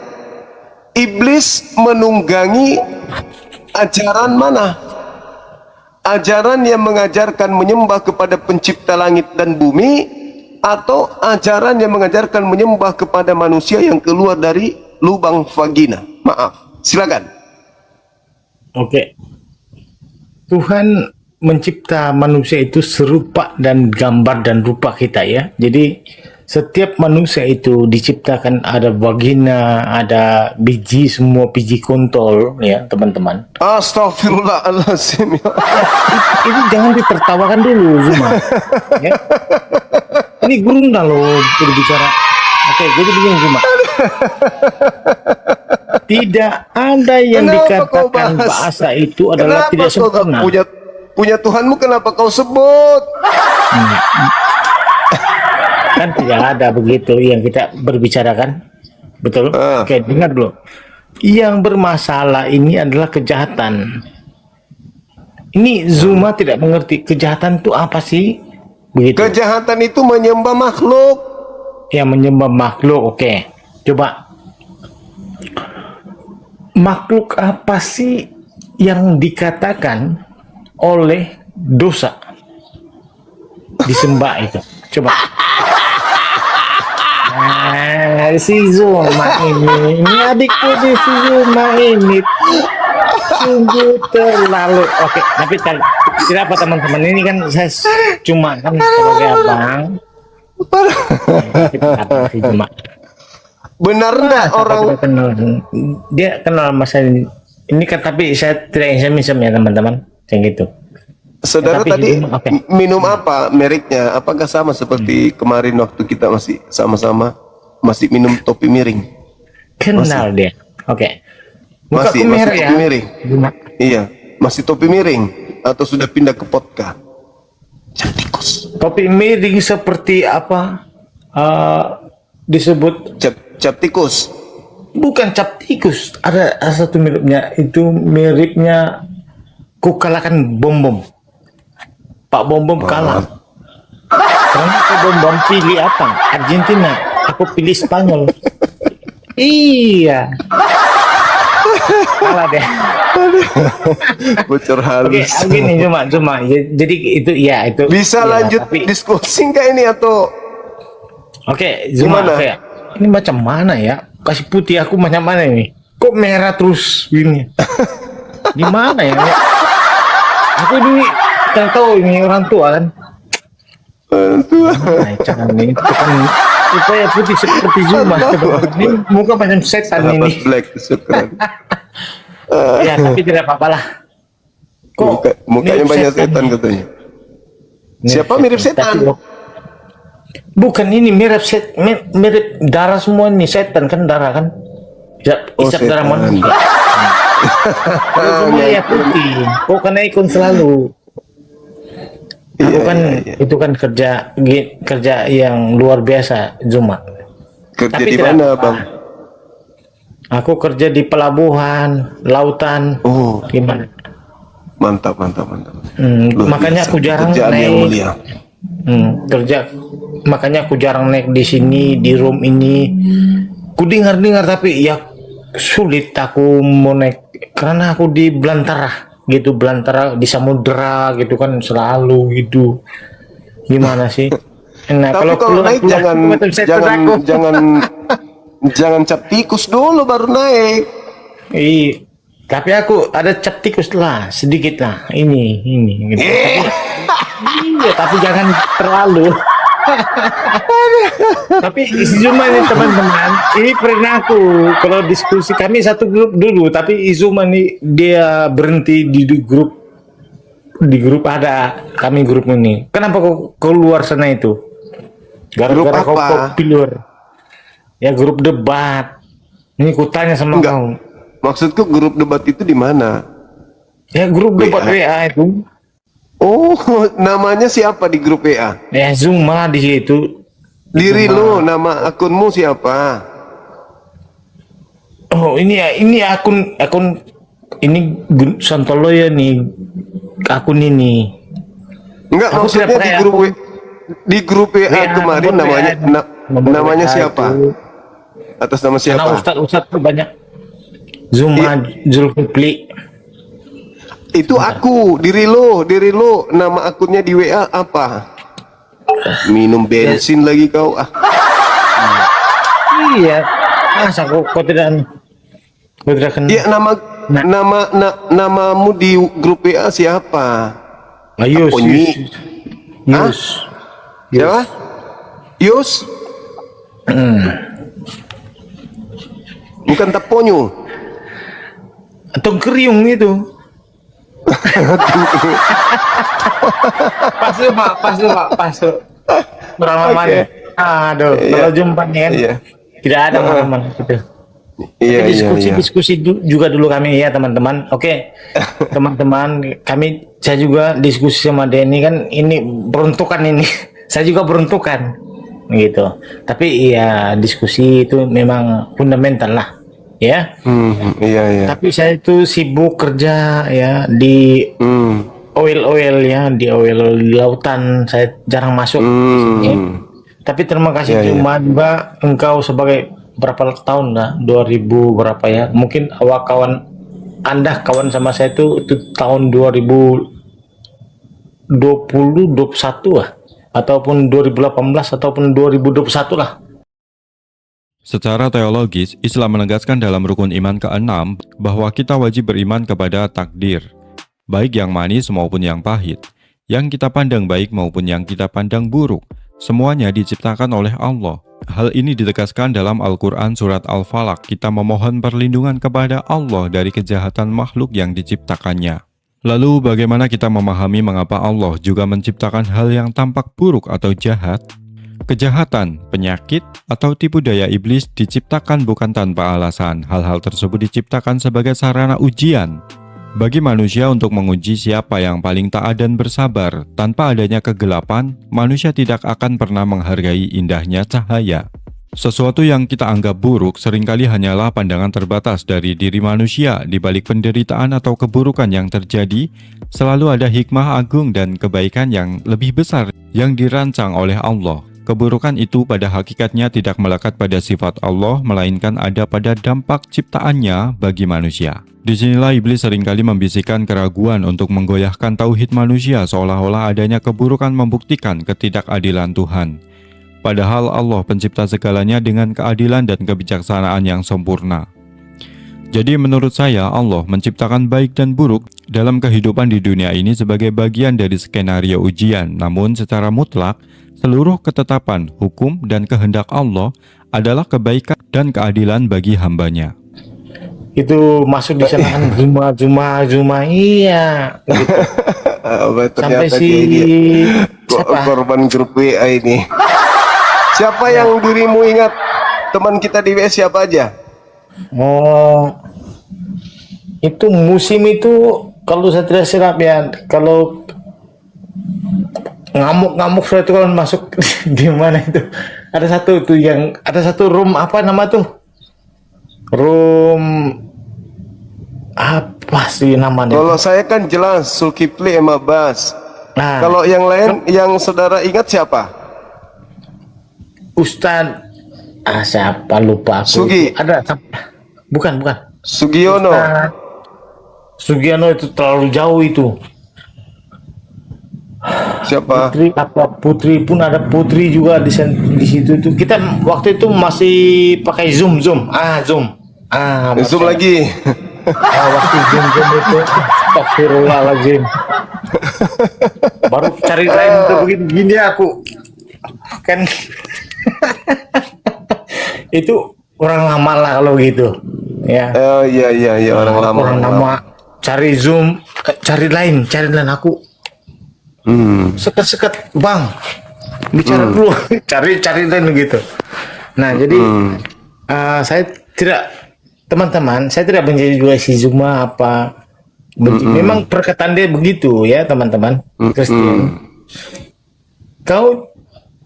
iblis menunggangi ajaran mana? Ajaran yang mengajarkan menyembah kepada pencipta langit dan bumi, atau ajaran yang mengajarkan menyembah kepada manusia yang keluar dari lubang vagina? Maaf, silakan. oke. Tuhan mencipta manusia itu serupa dan gambar dan rupa kita ya. Jadi setiap manusia itu diciptakan ada vagina, ada biji, semua biji kontol ya teman-teman. Astagfirullahaladzim. Itu jangan ditertawakan dulu Zuma. Ya. Ini gurunda loh berbicara. Oke, jadi begini Zuma. Tidak ada yang Kenapa kau dikatakan bahas? bahasa itu adalah tidak Kenapa kau tak sempurna. punya Tuhanmu, kenapa kau sebut? Kan tidak ada begitu yang kita berbicarakan, betul? Oke, dengar dulu. Yang bermasalah ini adalah kejahatan. Ini Zuma tidak mengerti kejahatan itu apa sih? Begitu. Kejahatan itu menyembah makhluk. Yang menyembah makhluk, oke. Coba. Makhluk apa sih yang dikatakan oleh dosa disembah itu? Coba. Nah, si Zuma ini adikku di si Zuma ini sungguh terlalu. Oke, tapi tidak apa teman-teman, ini kan saya cuma kan sebagai abang. Kita apa si Zuma? Benar enggak orang Kita kenal, dia kenal masa ini kan, tapi saya tidak insem ya teman-teman, yang gitu. saudara Tapi tadi minum apa? minum apa mereknya? Apakah sama seperti kemarin waktu kita masih sama-sama masih minum topi miring? Kenal dia. Oke. Muka Masih merah topi ya. miring. Zuma. Iya, masih topi miring atau sudah pindah ke vodka? Tikus. Topi miring seperti apa? Disebut Cap tikus. bukan cap tikus. Ada satu miripnya, itu miripnya ku kalahkan Bom Bom. Pak Bom Bom kalah. Karena aku belum pilih apa? Argentina. Aku pilih Spanyol. Iya. Salah deh. Bocor Oke, halus. gini cuma. Ya, jadi itu ya itu. Bisa ya, lanjut tapi- diskusi nggak ini atau Oke, Zuma, Gimana? kayak ini macam mana ya? Kasih putih aku macam mana ini? Kok merah terus ini? Gimana ya? Aku ini kan tahu ini orang tua kan. Nah, jangan ini kan supaya putih seperti Zuma. Ini muka macam setan sahabat ini. black? Syukran. Ya, tapi tidak apa-apa lah. Mukanya mirip banyak setan katanya. Siapa mirip setan? Tapi, bukan ini mirip mirip darah semua ini setan kan darah kan. Isap darah setan. manusia. Kalau Zuma ya putih. Kok kena ikon selalu. Aku Iya, kan iya, iya. itu kan kerja yang luar biasa Zuma. Kerja Tapi di tidak mana, apa-apa. Bang? Aku kerja di pelabuhan, lautan. Oh, Gimana? mantap. Luar Makanya biasa. aku jarang Pekerjaan yang naik. mulia. Kerja. Makanya aku jarang naik di sini di room ini. Ku dengar tapi ya sulit aku mau naik karena aku di belantara di samudera gitu kan selalu gitu. Gimana sih? Nah, Tapi kalau naik jangan cap tikus dulu baru naik. Tapi aku ada cap tikus lah, sedikit lah. Ini gitu. Iya, tapi jangan terlalu. Tapi Izuma nih teman-teman, ini pernah aku kalau diskusi kami satu grup dulu, tapi Izuma nih dia berhenti di grup ada kami grup ini. Kenapa kok keluar sana itu? Grup Gara-gara kau apa? keluar. Ya grup debat. Ini ku tanya sama Enggak. kau. Maksudku grup debat itu di mana? Ya grup debat WA. WA itu. Oh, namanya siapa di grup WA? Ya Zuma di situ. Diri lu, nama akunmu siapa? Oh ini akun ini Santolo ya nih akun ini. Enggak, Aku maksudnya tidak di pernah grup aku- di grup WA WA, kemarin nomor namanya WA, nomor namanya WA siapa? itu. Atas nama Karena siapa? Ustadz tuh banyak. Zuma Zulkifli. Itu aku, diri lu, nama akunnya di WA apa? Minum bensin lagi kau. Ah, Iya. Masa kok tidak kenal? iya namamu di grup WA siapa? Ayus. Aponyi. Yus. Siapa? Yus? Bukan Taponyo. Atau Kriung itu. Pasu. Pengalaman. Oke. Aduh, Iya. kalau jumpa nih kan. Iya. Tidak ada pengalaman gitu. Iya, Tapi iya, iya. diskusi juga dulu kami ya teman-teman. Oke, teman-teman, saya juga diskusi sama Denny kan ini peruntukan ini. Saya juga peruntukan gitu. Tapi ya diskusi itu memang fundamental lah, ya. Iya, iya. Tapi saya itu sibuk kerja ya di oil ya, di oil lautan. Saya jarang masuk di sini. Tapi terima kasih Iya, iya. cuma Mbak, engkau sebagai berapa tahun lah, 2000 berapa ya? Mungkin awal Anda kawan sama saya itu tahun 2020, 21 lah, ataupun 2018 ataupun 2021 lah. Secara teologis, Islam menegaskan dalam rukun iman ke-6 bahwa kita wajib beriman kepada takdir, baik yang manis maupun yang pahit, yang kita pandang baik maupun yang kita pandang buruk. Semuanya diciptakan oleh Allah. Hal ini ditegaskan dalam Al-Quran Surat Al-Falaq. Kita memohon perlindungan kepada Allah dari kejahatan makhluk yang diciptakannya. Lalu bagaimana kita memahami mengapa Allah juga menciptakan hal yang tampak buruk atau jahat? Kejahatan, penyakit, atau tipu daya iblis diciptakan bukan tanpa alasan. Hal-hal tersebut diciptakan sebagai sarana ujian bagi manusia untuk menguji siapa yang paling taat dan bersabar. Tanpa adanya kegelapan, manusia tidak akan pernah menghargai indahnya cahaya. Sesuatu yang kita anggap buruk seringkali hanyalah pandangan terbatas dari diri manusia. Di balik penderitaan atau keburukan yang terjadi, selalu ada hikmah agung dan kebaikan yang lebih besar yang dirancang oleh Allah. Keburukan itu pada hakikatnya tidak melekat pada sifat Allah, melainkan ada pada dampak ciptaannya bagi manusia. Disinilah iblis seringkali membisikkan keraguan untuk menggoyahkan tauhid manusia, seolah-olah adanya keburukan membuktikan ketidakadilan Tuhan. Padahal Allah pencipta segalanya dengan keadilan dan kebijaksanaan yang sempurna. Jadi menurut saya Allah menciptakan baik dan buruk dalam kehidupan di dunia ini sebagai bagian dari skenario ujian. Namun secara mutlak, seluruh ketetapan, hukum, dan kehendak Allah adalah kebaikan dan keadilan bagi hambanya. Itu masuk di sana kan Zuma, iya. Gitu. Sampai si korban grup WA ini. Siapa yang dirimu ingat teman kita di WS siapa aja? Oh, itu musim itu kalau saya tidak silap ya, kalau ngamuk saya itu kalau masuk di mana itu ada satu tuh yang ada satu room apa nama tuh room apa sih namanya? Kalau saya kan jelas Zulkifli Emma Bas. Nah, kalau yang lain yang saudara ingat siapa? Ustad siapa lupa aku. Sugi. Ada bukan Sugiono. Ustad Sugiono itu terlalu jauh itu. Siapa? Putri pun ada Putri juga di situ itu. Kita waktu itu masih pakai Zoom. Zoom lagi. Waktu Zoom itu astagfirullahaladzim. Baru cari lain tuh begini aku kan. Itu orang lama lah kalau gitu ya. Oh iya orang lama. Cari Zoom, cari lain aku. Sekat bang bicara dulu. cari lain gitu. Nah jadi saya tidak teman-teman, saya tidak menjadi juga si Zuma apa. Memang perkataan dia begitu ya teman-teman Kristen. Kau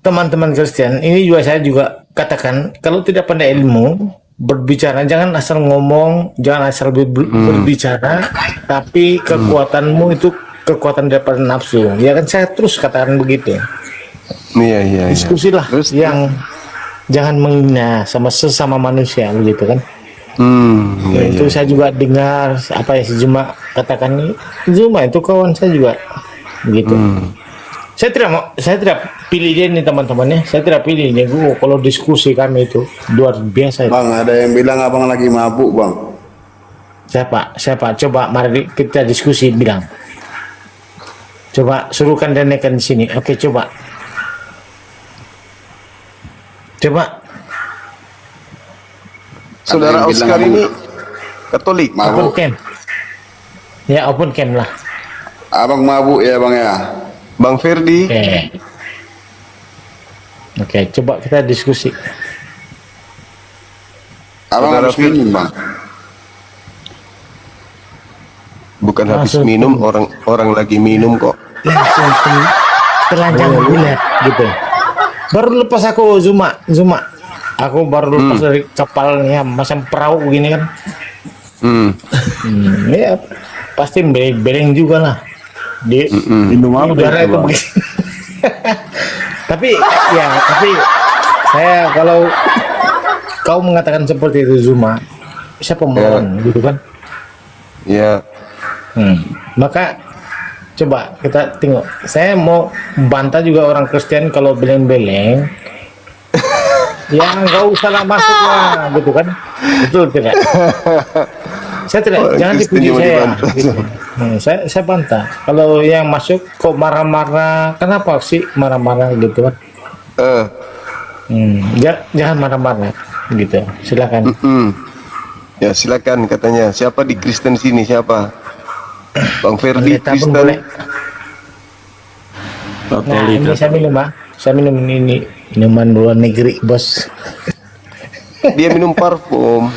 teman-teman Kristen ini juga saya juga katakan kalau tidak pandai ilmu berbicara jangan asal ngomong, jangan asal berbicara, tapi kekuatanmu itu kekuatan daripada nafsu. Ya kan saya terus katakan begitu. Iya. Diskusilah yang jangan menghina sama sesama manusia begitu kan. Itu saya juga dengar apa yang si Zuma katakan ini. Zuma itu kawan saya juga begitu. Saya tidak pilih dia nih teman-temannya. Saya tidak pilih dia. Kalau diskusi kami itu luar biasa. Bang, ada yang bilang abang lagi mabuk, bang. Siapa? Coba mari kita diskusi bilang. Coba suruhkan dia naikkan di sini. Oke, coba. Saudara Oscar ini Katolik. Open cam. Ya, open cam lah. Abang mabuk ya, bang ya. Bang Ferdi. Oke, coba kita diskusi. Abang Saudara harus minum, bang. Bukan habis minum, orang lagi minum kok. Langsung telanjang bulat gitu. Baru lepas aku Zuma. Aku baru lepas dari kapalnya macam perahu begini kan. Ya pasti beleng juga lah. Minum apa udara itu begini. tapi saya kalau kau mengatakan seperti itu Zuma, siapa melawan gitu kan? Ya. Maka coba kita tengok. Saya mau bantah juga orang Kristen kalau beleng-beleng. Ya nggak usah lah masuk lah gitu kan. Betul tidak? Saya tidak, jangan dipuji saya. Gitu. Saya bantah. Kalau yang masuk kok marah-marah, kenapa sih marah-marah gitu kan? Jangan marah-marah gitu. Silakan. Ya silakan katanya. Siapa di Kristen sini siapa? Bang Ferdi Kristen. Nah ini saya minum Saya minum ini minuman luar negeri bos. Dia minum parfum.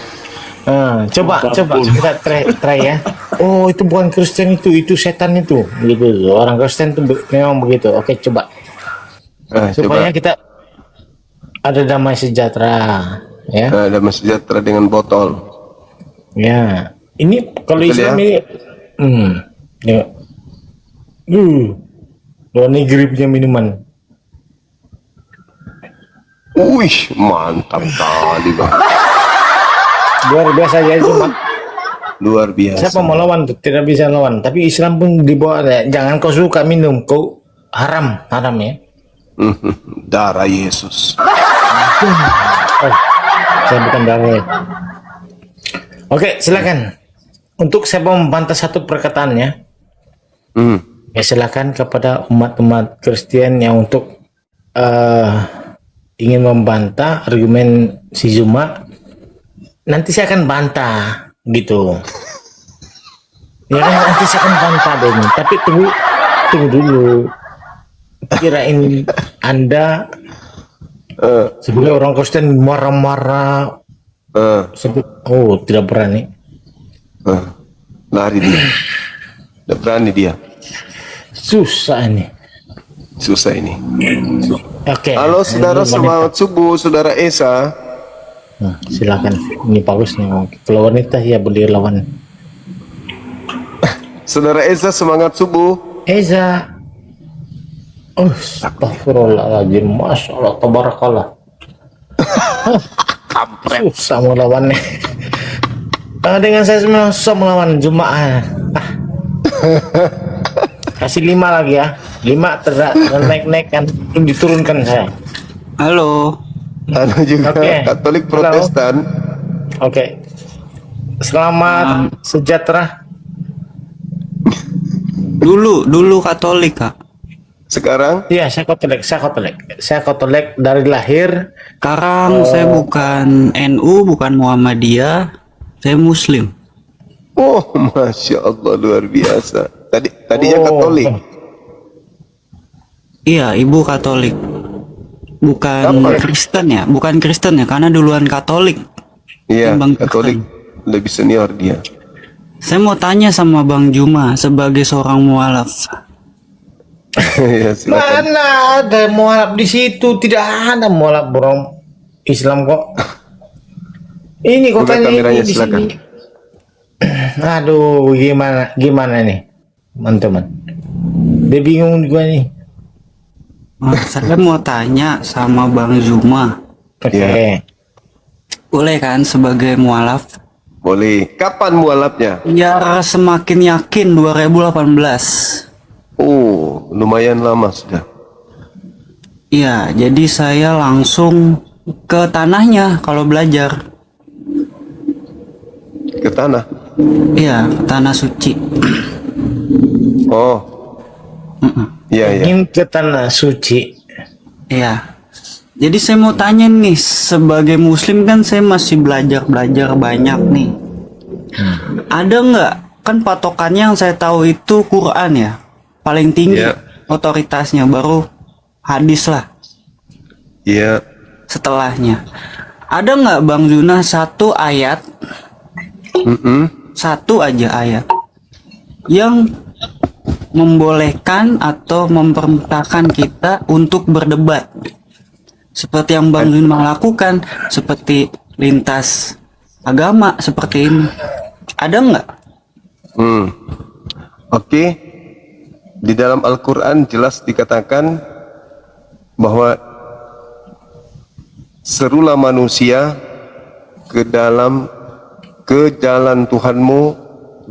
Coba kita try ya. Oh itu bukan Kristen itu setan itu gitu. Orang Kristen itu memang begitu. Oke coba supaya coba. kita ada damai sejahtera, ya. Damai sejahtera dengan botol. Ya, ini kalau Betul Islam ya? ini, ya. Luar negeri punya minuman. Wih, mantap kali Bang. Luar biasa ya cuma. Luar biasa. Siapa mau lawan tuh? Tidak bisa lawan. Tapi Islam pun dibawa. Jangan kau suka minum, kau haram ya. Darah Yesus. Oh, saya bukan darah. Oke, silakan. Untuk siapa membantah satu perkataannya, ya silakan kepada umat-umat Kristen yang untuk ingin membantah argumen si Zuma. Nanti saya akan bantah gitu. Ya kan, nanti saya akan bantah deh. Tapi tunggu dulu. Kirain Anda sebagai orang Kristen marah-marah sebut, oh tidak berani. Lari dia. Tidak berani dia. Susah ini. Susah ini. Oke. Halo saudara, Ini selamat subuh saudara Esa. Nah, silakan. Ini bagus nih. Kalau wanita ya boleh lawan. Saudara Esa, semangat subuh. Eza. Oh, astagfirullahaladzim. Masya Allah, tabarakallah. Susah mau lawannya. Dengan saya susah melawan Jumaah. Kasih 5 lagi ya. 5 naik-naik kan. Diturunkan saya. Halo. Ada juga Oke. Katolik Halo. Protestan. Oke. Selamat sejahtera. Dulu Katolik, Kak. Sekarang Iya, saya Katolik dari lahir. Sekarang saya bukan NU, bukan Muhammadiyah. Saya Muslim. oh Masya Allah, luar biasa. Tadinya Oh. Katolik. Iya, ibu Katolik. Bukan Apa? Kristen ya, bukan Kristen ya, karena duluan Katolik. Iya, Bang Katolik lebih senior dia. Saya mau tanya sama Bang Juma sebagai seorang mualaf. Ya, silakan. Mana ada mualaf di situ? Tidak ada mualaf bro. Islam kok. Ini Buka kotanya kameranya, ini di silakan. sini. Aduh, gimana nih, teman-teman? Dia bingung juga nih. Saya mau tanya sama Bang Juma. Oke. Iya. Boleh kan sebagai mualaf? Boleh. Kapan mualafnya? Biar semakin yakin 2018. Oh, lumayan lama sudah. Iya, jadi saya langsung ke tanahnya kalau belajar. Ke tanah. Iya, ke tanah suci. Oh. Iya, iya. Ingin ke tanah suci. Iya. Jadi saya mau tanya nih, sebagai muslim kan saya masih belajar banyak nih. Ada nggak? Kan patokannya yang saya tahu itu Quran ya. Paling tinggi Iya. otoritasnya, baru hadis lah Iya. setelahnya. Ada nggak Bang Zuna satu ayat, satu aja ayat yang membolehkan atau memperintahkan kita untuk berdebat seperti yang Bang Zuna lakukan, seperti lintas agama seperti ini? Ada nggak? Oke. Di dalam Al-Quran jelas dikatakan bahwa serulah manusia ke jalan Tuhanmu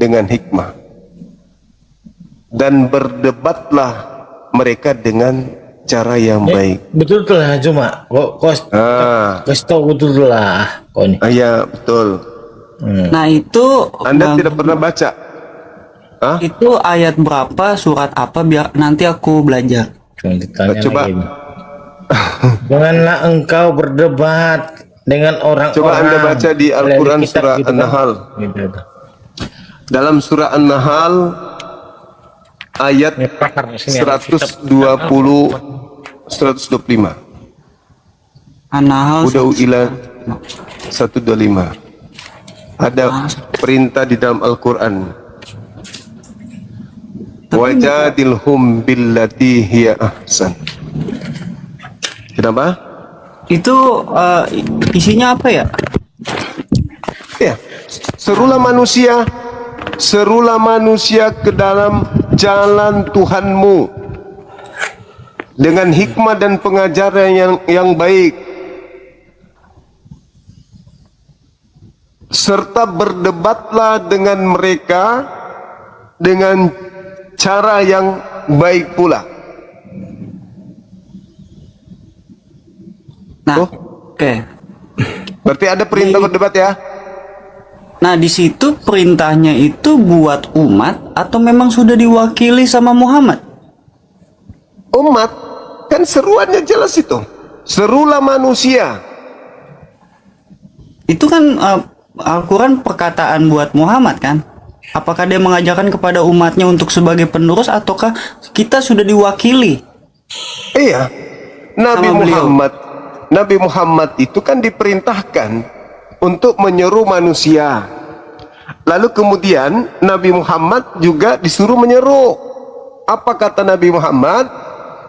dengan hikmah, dan berdebatlah mereka dengan cara yang baik. Betul tuh lah cuma. Kok kasih tahu betul tuh lah. Kok ini. Ya, betul. Nah itu Anda Bang, tidak pernah baca? Hah? itu ayat berapa, surat apa, biar nanti aku belajar. Cuma ditanya Coba. lagi. Janganlah engkau berdebat dengan orang-orang. Coba Anda baca di Al-Quran Dari kitab surah gitu kan. An-Nahl. Gitu. Dalam surah An-Nahl ayat Ini pakar di sini, ada kitab. 125. An-Nahl Udah ila 125. Ada perintah di dalam Al-Quran. Wajadilhum billati hiya ahsan. Kenapa? Itu isinya apa ya? Ya, serulah manusia ke dalam jalan Tuhanmu dengan hikmah dan pengajaran yang baik, serta berdebatlah dengan mereka dengan cara yang baik pula. Nah, Oh. oke. Berarti ada perintah berdebat ya? Nah, di situ perintahnya itu buat umat atau memang sudah diwakili sama Muhammad? Umat, kan seruannya jelas itu. Serulah manusia. Itu kan Al-Quran perkataan buat Muhammad kan? Apakah dia mengajarkan kepada umatnya untuk sebagai penerus ataukah kita sudah diwakili? Iya, Nabi Sama beliau. Nabi Muhammad itu kan diperintahkan untuk menyeru manusia. Lalu kemudian Nabi Muhammad juga disuruh menyeru. Apa kata Nabi Muhammad?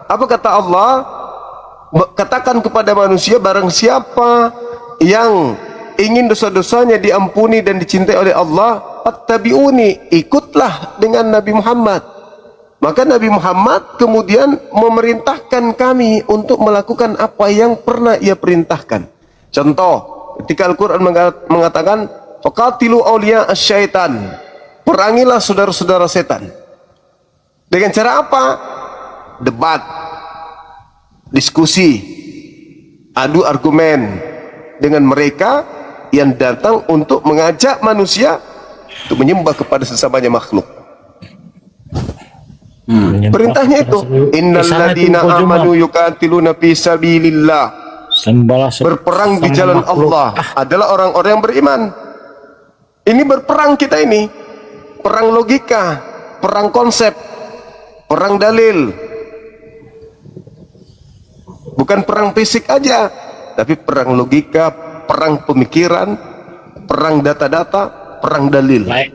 Apa kata Allah? Katakan kepada manusia, barang siapa yang ingin dosa-dosanya diampuni dan dicintai oleh Allah, fattabi'uni, ikutlah dengan Nabi Muhammad. Maka Nabi Muhammad kemudian memerintahkan kami untuk melakukan apa yang pernah ia perintahkan. Contoh, ketika Al-Quran mengatakan faqatilu awliya asyaitan, perangilah saudara-saudara setan. Dengan cara apa? Debat, diskusi, adu argumen dengan mereka yang datang untuk mengajak manusia untuk menyembah kepada sesamanya makhluk. Perintahnya itu, innalladzina amanu yuqatiluna fi sabilillah, Sembahlah berperang di sama jalan makhluk. Allah adalah orang-orang yang beriman. Ini berperang kita ini, perang logika, perang konsep, perang dalil, bukan perang fisik aja, tapi perang logika, perang pemikiran, perang data-data, perang dalil. Baik.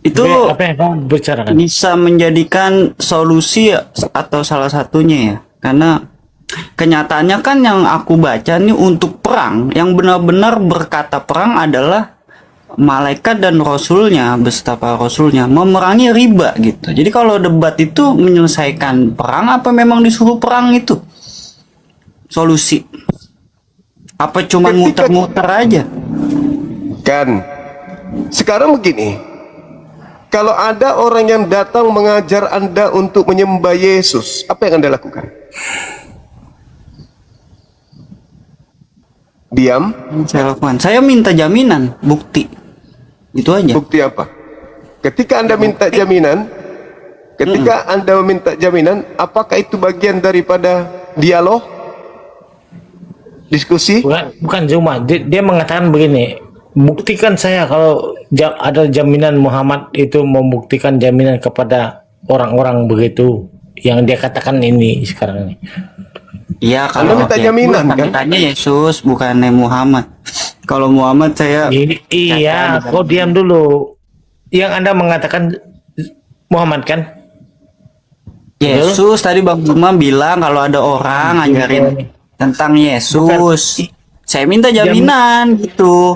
Itu Apa yang kamu bicarakan? bisa menjadikan solusi atau salah satunya ya, karena kenyataannya kan yang aku baca nih untuk perang yang benar-benar berkata perang adalah malaikat dan rasulnya beserta para rasulnya memerangi riba gitu. Jadi kalau debat itu menyelesaikan perang apa memang disuruh perang itu solusi? Apa cuma Ketika- muter-muter aja? Kan sekarang begini, kalau ada orang yang datang mengajar Anda untuk menyembah Yesus, apa yang Anda lakukan? Diam? Saya lakukan. Saya minta jaminan, bukti. Itu aja. Bukti apa? Ketika Anda minta jaminan, apakah itu bagian daripada dialog? Diskusi? Bukan cuma dia mengatakan begini, buktikan saya kalau ada jaminan Muhammad itu membuktikan jaminan kepada orang-orang begitu yang dia katakan ini sekarang ini. Iya, Anda kalau minta Yesus, jaminan, kan? Tanya Yesus, bukannya Muhammad. Kalau Muhammad saya Iya, kau diam dulu. Yang Anda mengatakan Muhammad kan? Yesus tadi Bang Juma bilang kalau ada orang ngajarin tentang Yesus. Saya minta jaminan gitu.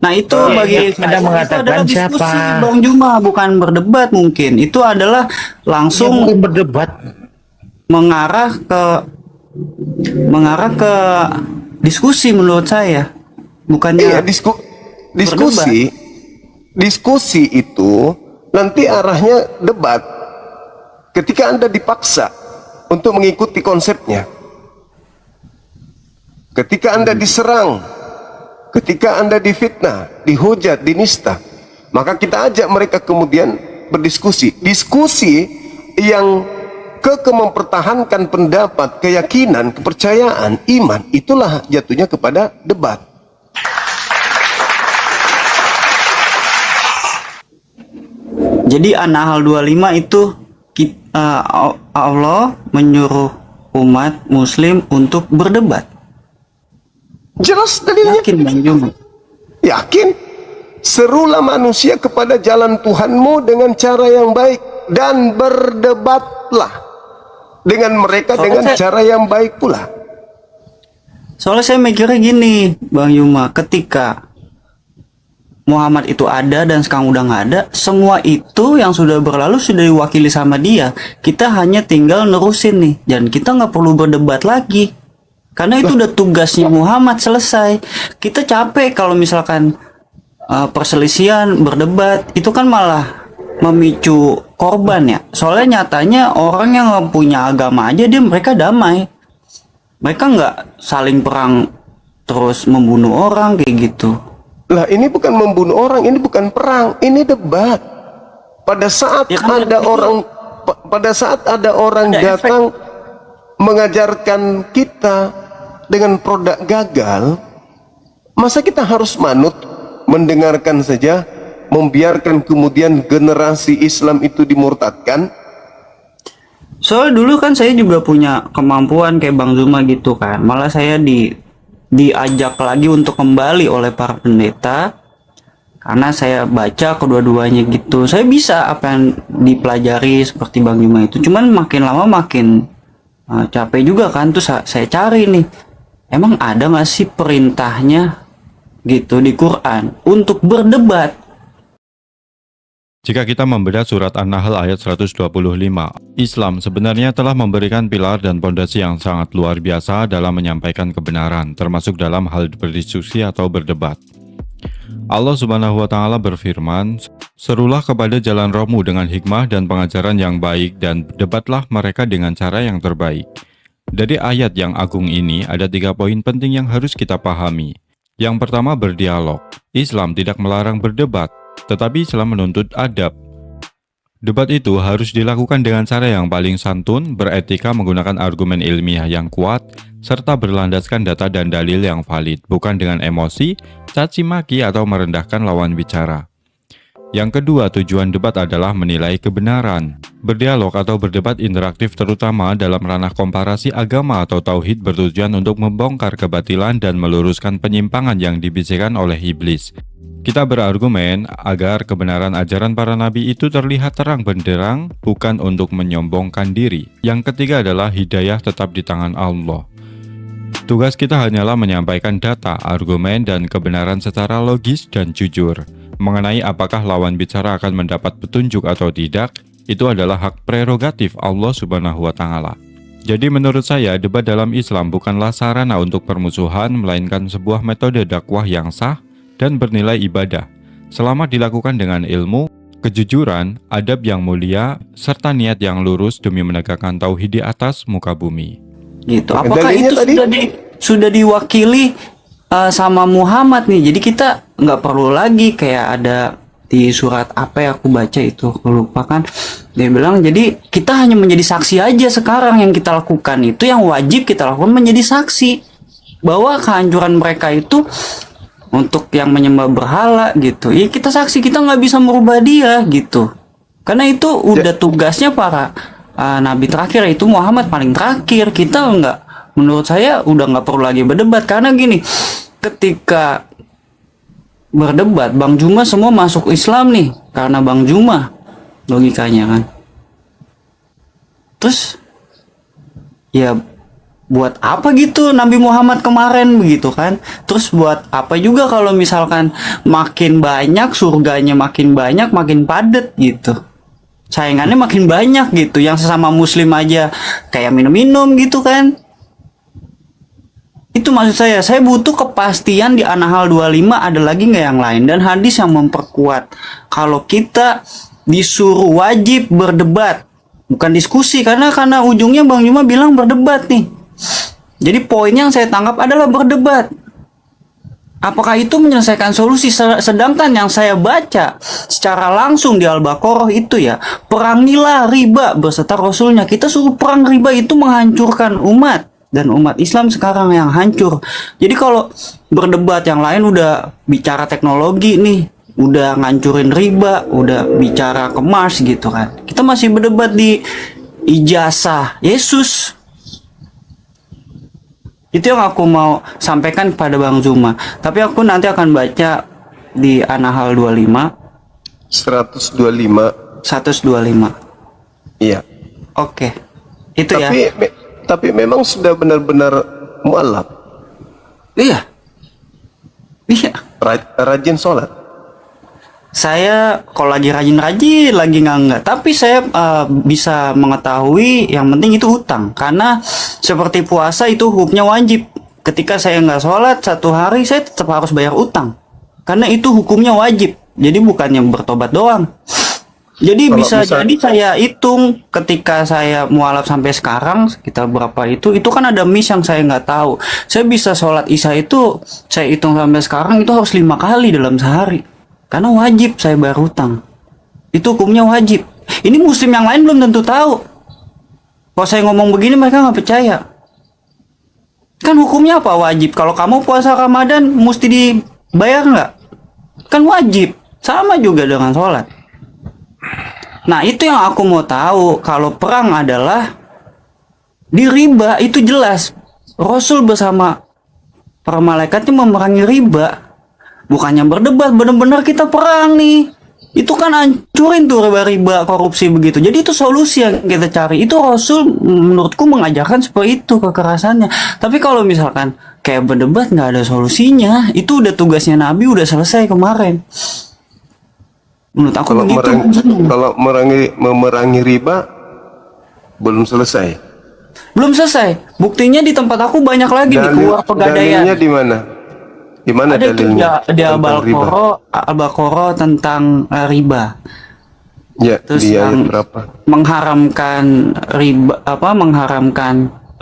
Nah itu bagi yang Anda saya, mengatakan itu adalah diskusi siapa? Bang Juma, bukan berdebat mungkin. Itu adalah langsung Bukan berdebat. mengarah ke diskusi menurut saya. Bukannya Iya, diskusi itu nanti arahnya debat. Ketika Anda dipaksa untuk mengikuti konsepnya, ketika Anda diserang, ketika Anda difitnah, dihujat, dinista, maka kita ajak mereka kemudian berdiskusi. Diskusi yang mempertahankan pendapat, keyakinan, kepercayaan, iman, itulah jatuhnya kepada debat. Jadi An-Nahl 25 itu Allah menyuruh umat muslim untuk berdebat. Jelas dalilnya. Yakin Bang Juma? Yakin. Serulah manusia kepada jalan Tuhanmu dengan cara yang baik dan berdebatlah dengan mereka Soalnya dengan saya- cara yang baik pula. Soalnya saya mikirnya gini, Bang Yuma, ketika Muhammad itu ada dan sekarang udah nggak ada, semua itu yang sudah berlalu sudah diwakili sama dia. Kita hanya tinggal nerusin nih, dan kita nggak perlu berdebat lagi. Karena itu udah tugasnya Muhammad, selesai. Kita capek kalau misalkan perselisihan, berdebat, itu kan malah memicu korban ya. Soalnya nyatanya orang yang nggak punya agama aja mereka damai. Mereka nggak saling perang terus membunuh orang kayak gitu. Lah ini bukan membunuh orang, ini bukan perang, ini debat. Pada saat Ya kan, ada itu- orang pada saat ada orang Ada efek. datang mengajarkan kita dengan produk gagal, masa kita harus manut mendengarkan saja, membiarkan kemudian generasi Islam itu dimurtadkan? Soalnya dulu kan saya juga punya kemampuan kayak Bang Zuma gitu kan. Malah saya diajak lagi untuk kembali oleh para pendeta karena saya baca kedua-duanya gitu. Saya bisa apa yang dipelajari seperti Bang Zuma itu. Cuman makin lama makin capek juga kan. Terus saya cari nih, emang ada nggak sih perintahnya gitu di Quran untuk berdebat? Jika kita membedah surat An-Nahl ayat 125, Islam sebenarnya telah memberikan pilar dan pondasi yang sangat luar biasa dalam menyampaikan kebenaran, termasuk dalam hal berdiskusi atau berdebat. Allah Subhanahu wa Ta'ala berfirman, "Serulah kepada jalan rohmu dengan hikmah dan pengajaran yang baik, dan debatlah mereka dengan cara yang terbaik." Dari ayat yang agung ini, ada 3 poin penting yang harus kita pahami. Yang pertama, berdialog. Islam tidak melarang berdebat, tetapi Islam menuntut adab. Debat itu harus dilakukan dengan cara yang paling santun, beretika, menggunakan argumen ilmiah yang kuat, serta berlandaskan data dan dalil yang valid, bukan dengan emosi, caci maki, atau merendahkan lawan bicara. Yang kedua, tujuan debat adalah menilai kebenaran. Berdialog atau berdebat interaktif terutama dalam ranah komparasi agama atau tauhid bertujuan untuk membongkar kebatilan dan meluruskan penyimpangan yang dibisikkan oleh iblis. Kita berargumen agar kebenaran ajaran para nabi itu terlihat terang benderang, bukan untuk menyombongkan diri. Yang ketiga adalah hidayah tetap di tangan Allah. Tugas kita hanyalah menyampaikan data, argumen, dan kebenaran secara logis dan jujur. Mengenai apakah lawan bicara akan mendapat petunjuk atau tidak, itu adalah hak prerogatif Allah Subhanahu wa Ta'ala. Jadi menurut saya, debat dalam Islam bukanlah sarana untuk permusuhan, melainkan sebuah metode dakwah yang sah dan bernilai ibadah, selama dilakukan dengan ilmu, kejujuran, adab yang mulia, serta niat yang lurus demi menegakkan tauhid di atas muka bumi. Gitu. Apakah Dalilnya itu tadi? sudah diwakili sama Muhammad nih? Jadi kita nggak perlu lagi kayak ada di surat apa ya, aku baca itu, aku lupa kan. Dia bilang jadi kita hanya menjadi saksi aja sekarang. Yang kita lakukan itu, yang wajib kita lakukan menjadi saksi bahwa kehancuran mereka itu untuk yang menyembah berhala gitu. Ya kita saksi, kita nggak bisa merubah dia gitu. Karena itu udah tugasnya para nabi terakhir, itu Muhammad paling terakhir. Kita nggak, menurut saya udah nggak perlu lagi berdebat. Karena gini, ketika berdebat Bang Juma semua masuk Islam nih karena Bang Juma, logikanya kan. Terus ya buat apa gitu Nabi Muhammad kemarin begitu kan? Terus buat apa juga kalau misalkan makin banyak surganya, makin banyak makin padat gitu, saingannya makin banyak gitu, yang sesama muslim aja kayak minum-minum gitu kan. Itu maksud saya butuh kepastian di An-Nahl 25 ada lagi nggak yang lain, dan hadis yang memperkuat kalau kita disuruh wajib berdebat, bukan diskusi, karena ujungnya Bang Juma bilang berdebat nih. Jadi poin yang saya tangkap adalah berdebat. Apakah itu menyelesaikan solusi? Sedangkan yang saya baca secara langsung di Al-Baqarah itu ya, perangilah riba beserta Rasulnya. Kita suruh perang riba, itu menghancurkan umat. Dan umat Islam sekarang yang hancur. Jadi kalau berdebat yang lain udah bicara teknologi nih, udah ngancurin riba, udah bicara ke Mars gitu kan. Kita masih berdebat di ijazah Yesus. Itu yang aku mau sampaikan kepada Bang Zuma. Tapi aku nanti akan baca di An-Nahl 25 125. 125. Iya. Oke. Itu ya. Tapi memang sudah benar-benar mualaf. Iya. Iya. Rajin sholat. Saya kalau lagi rajin-rajin, lagi nggak. Tapi saya bisa mengetahui yang penting itu hutang. Karena seperti puasa itu hukumnya wajib. Ketika saya nggak sholat 1 hari, saya tetap harus bayar utang. Karena itu hukumnya wajib. Jadi bukannya bertobat doang. Jadi Kalau bisa misal- jadi saya hitung ketika saya mualaf sampai sekarang sekitar berapa itu kan ada miss yang saya nggak tahu. Saya bisa sholat isya itu saya hitung sampai sekarang itu harus 5 kali dalam sehari. Karena wajib saya bayar hutang. Itu hukumnya wajib. Ini muslim yang lain belum tentu tahu. Kalau saya ngomong begini mereka nggak percaya. Kan hukumnya apa wajib? Kalau kamu puasa Ramadan mesti dibayar nggak? Kan wajib. Sama juga dengan sholat. Nah itu yang aku mau tahu. Kalau perang adalah di riba itu jelas. Rasul bersama para malaikatnya memerangi riba. Bukannya berdebat, benar-benar kita perang nih. Itu kan hancurin tuh riba-riba korupsi begitu. Jadi itu solusi yang kita cari. Itu Rasul menurutku mengajarkan seperti itu kekerasannya. Tapi kalau misalkan kayak berdebat nggak ada solusinya, itu udah tugasnya Nabi udah selesai kemarin. Menurut aku begitu. Kalau memerangi riba belum selesai. Belum selesai. Buktinya di tempat aku banyak lagi nih keluar pegadaian. Dalilnya di mana? Di mana Ada itu dalilnya? di tentang riba? Al-Baqarah tentang riba. Ya, Terus di ayat yang berapa? mengharamkan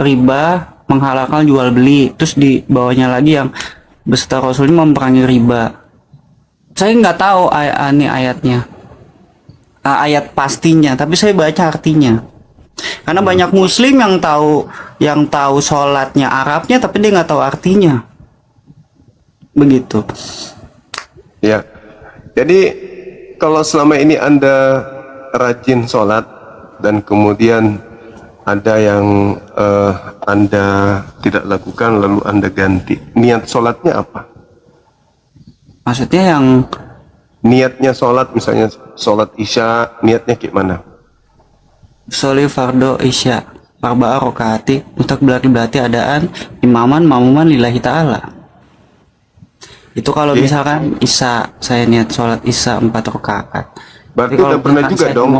riba, menghalalkan jual beli. Terus di bawahnya lagi yang beserta Rasul ini memerangi riba. Saya nggak tahu ini ayatnya, ayat pastinya, tapi saya baca artinya. Karena banyak Muslim yang tahu sholatnya Arabnya, tapi dia nggak tahu artinya. Begitu. Ya. Jadi kalau selama ini Anda rajin sholat dan kemudian ada yang Anda tidak lakukan lalu Anda ganti, niat sholatnya apa? Maksudnya yang Niatnya sholat, misalnya sholat isya, niatnya gimana? soli fardo isya arba'ah rokaati berarti adaan imaman mamuman lillahi ta'ala. Itu kalau misalkan isya saya niat sholat isya 4 rakaat. Berarti Tapi kalau udah pernah misalkan juga saya dong.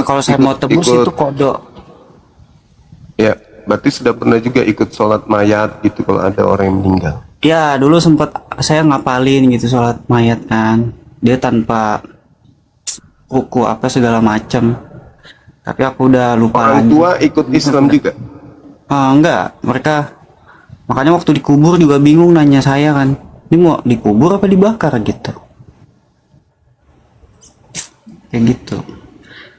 kalau saya mau tebus itu kodok. Ya, berarti sudah pernah juga ikut sholat mayat gitu kalau ada orang yang meninggal. Ya dulu sempat saya ngapalin gitu sholat mayat kan, dia tanpa ruku apa segala macam. Tapi aku udah lupa Orang lagi. tua ikut Islam juga. Enggak, mereka makanya waktu dikubur juga bingung nanya saya kan, ini mau dikubur apa dibakar gitu. Kayak gitu.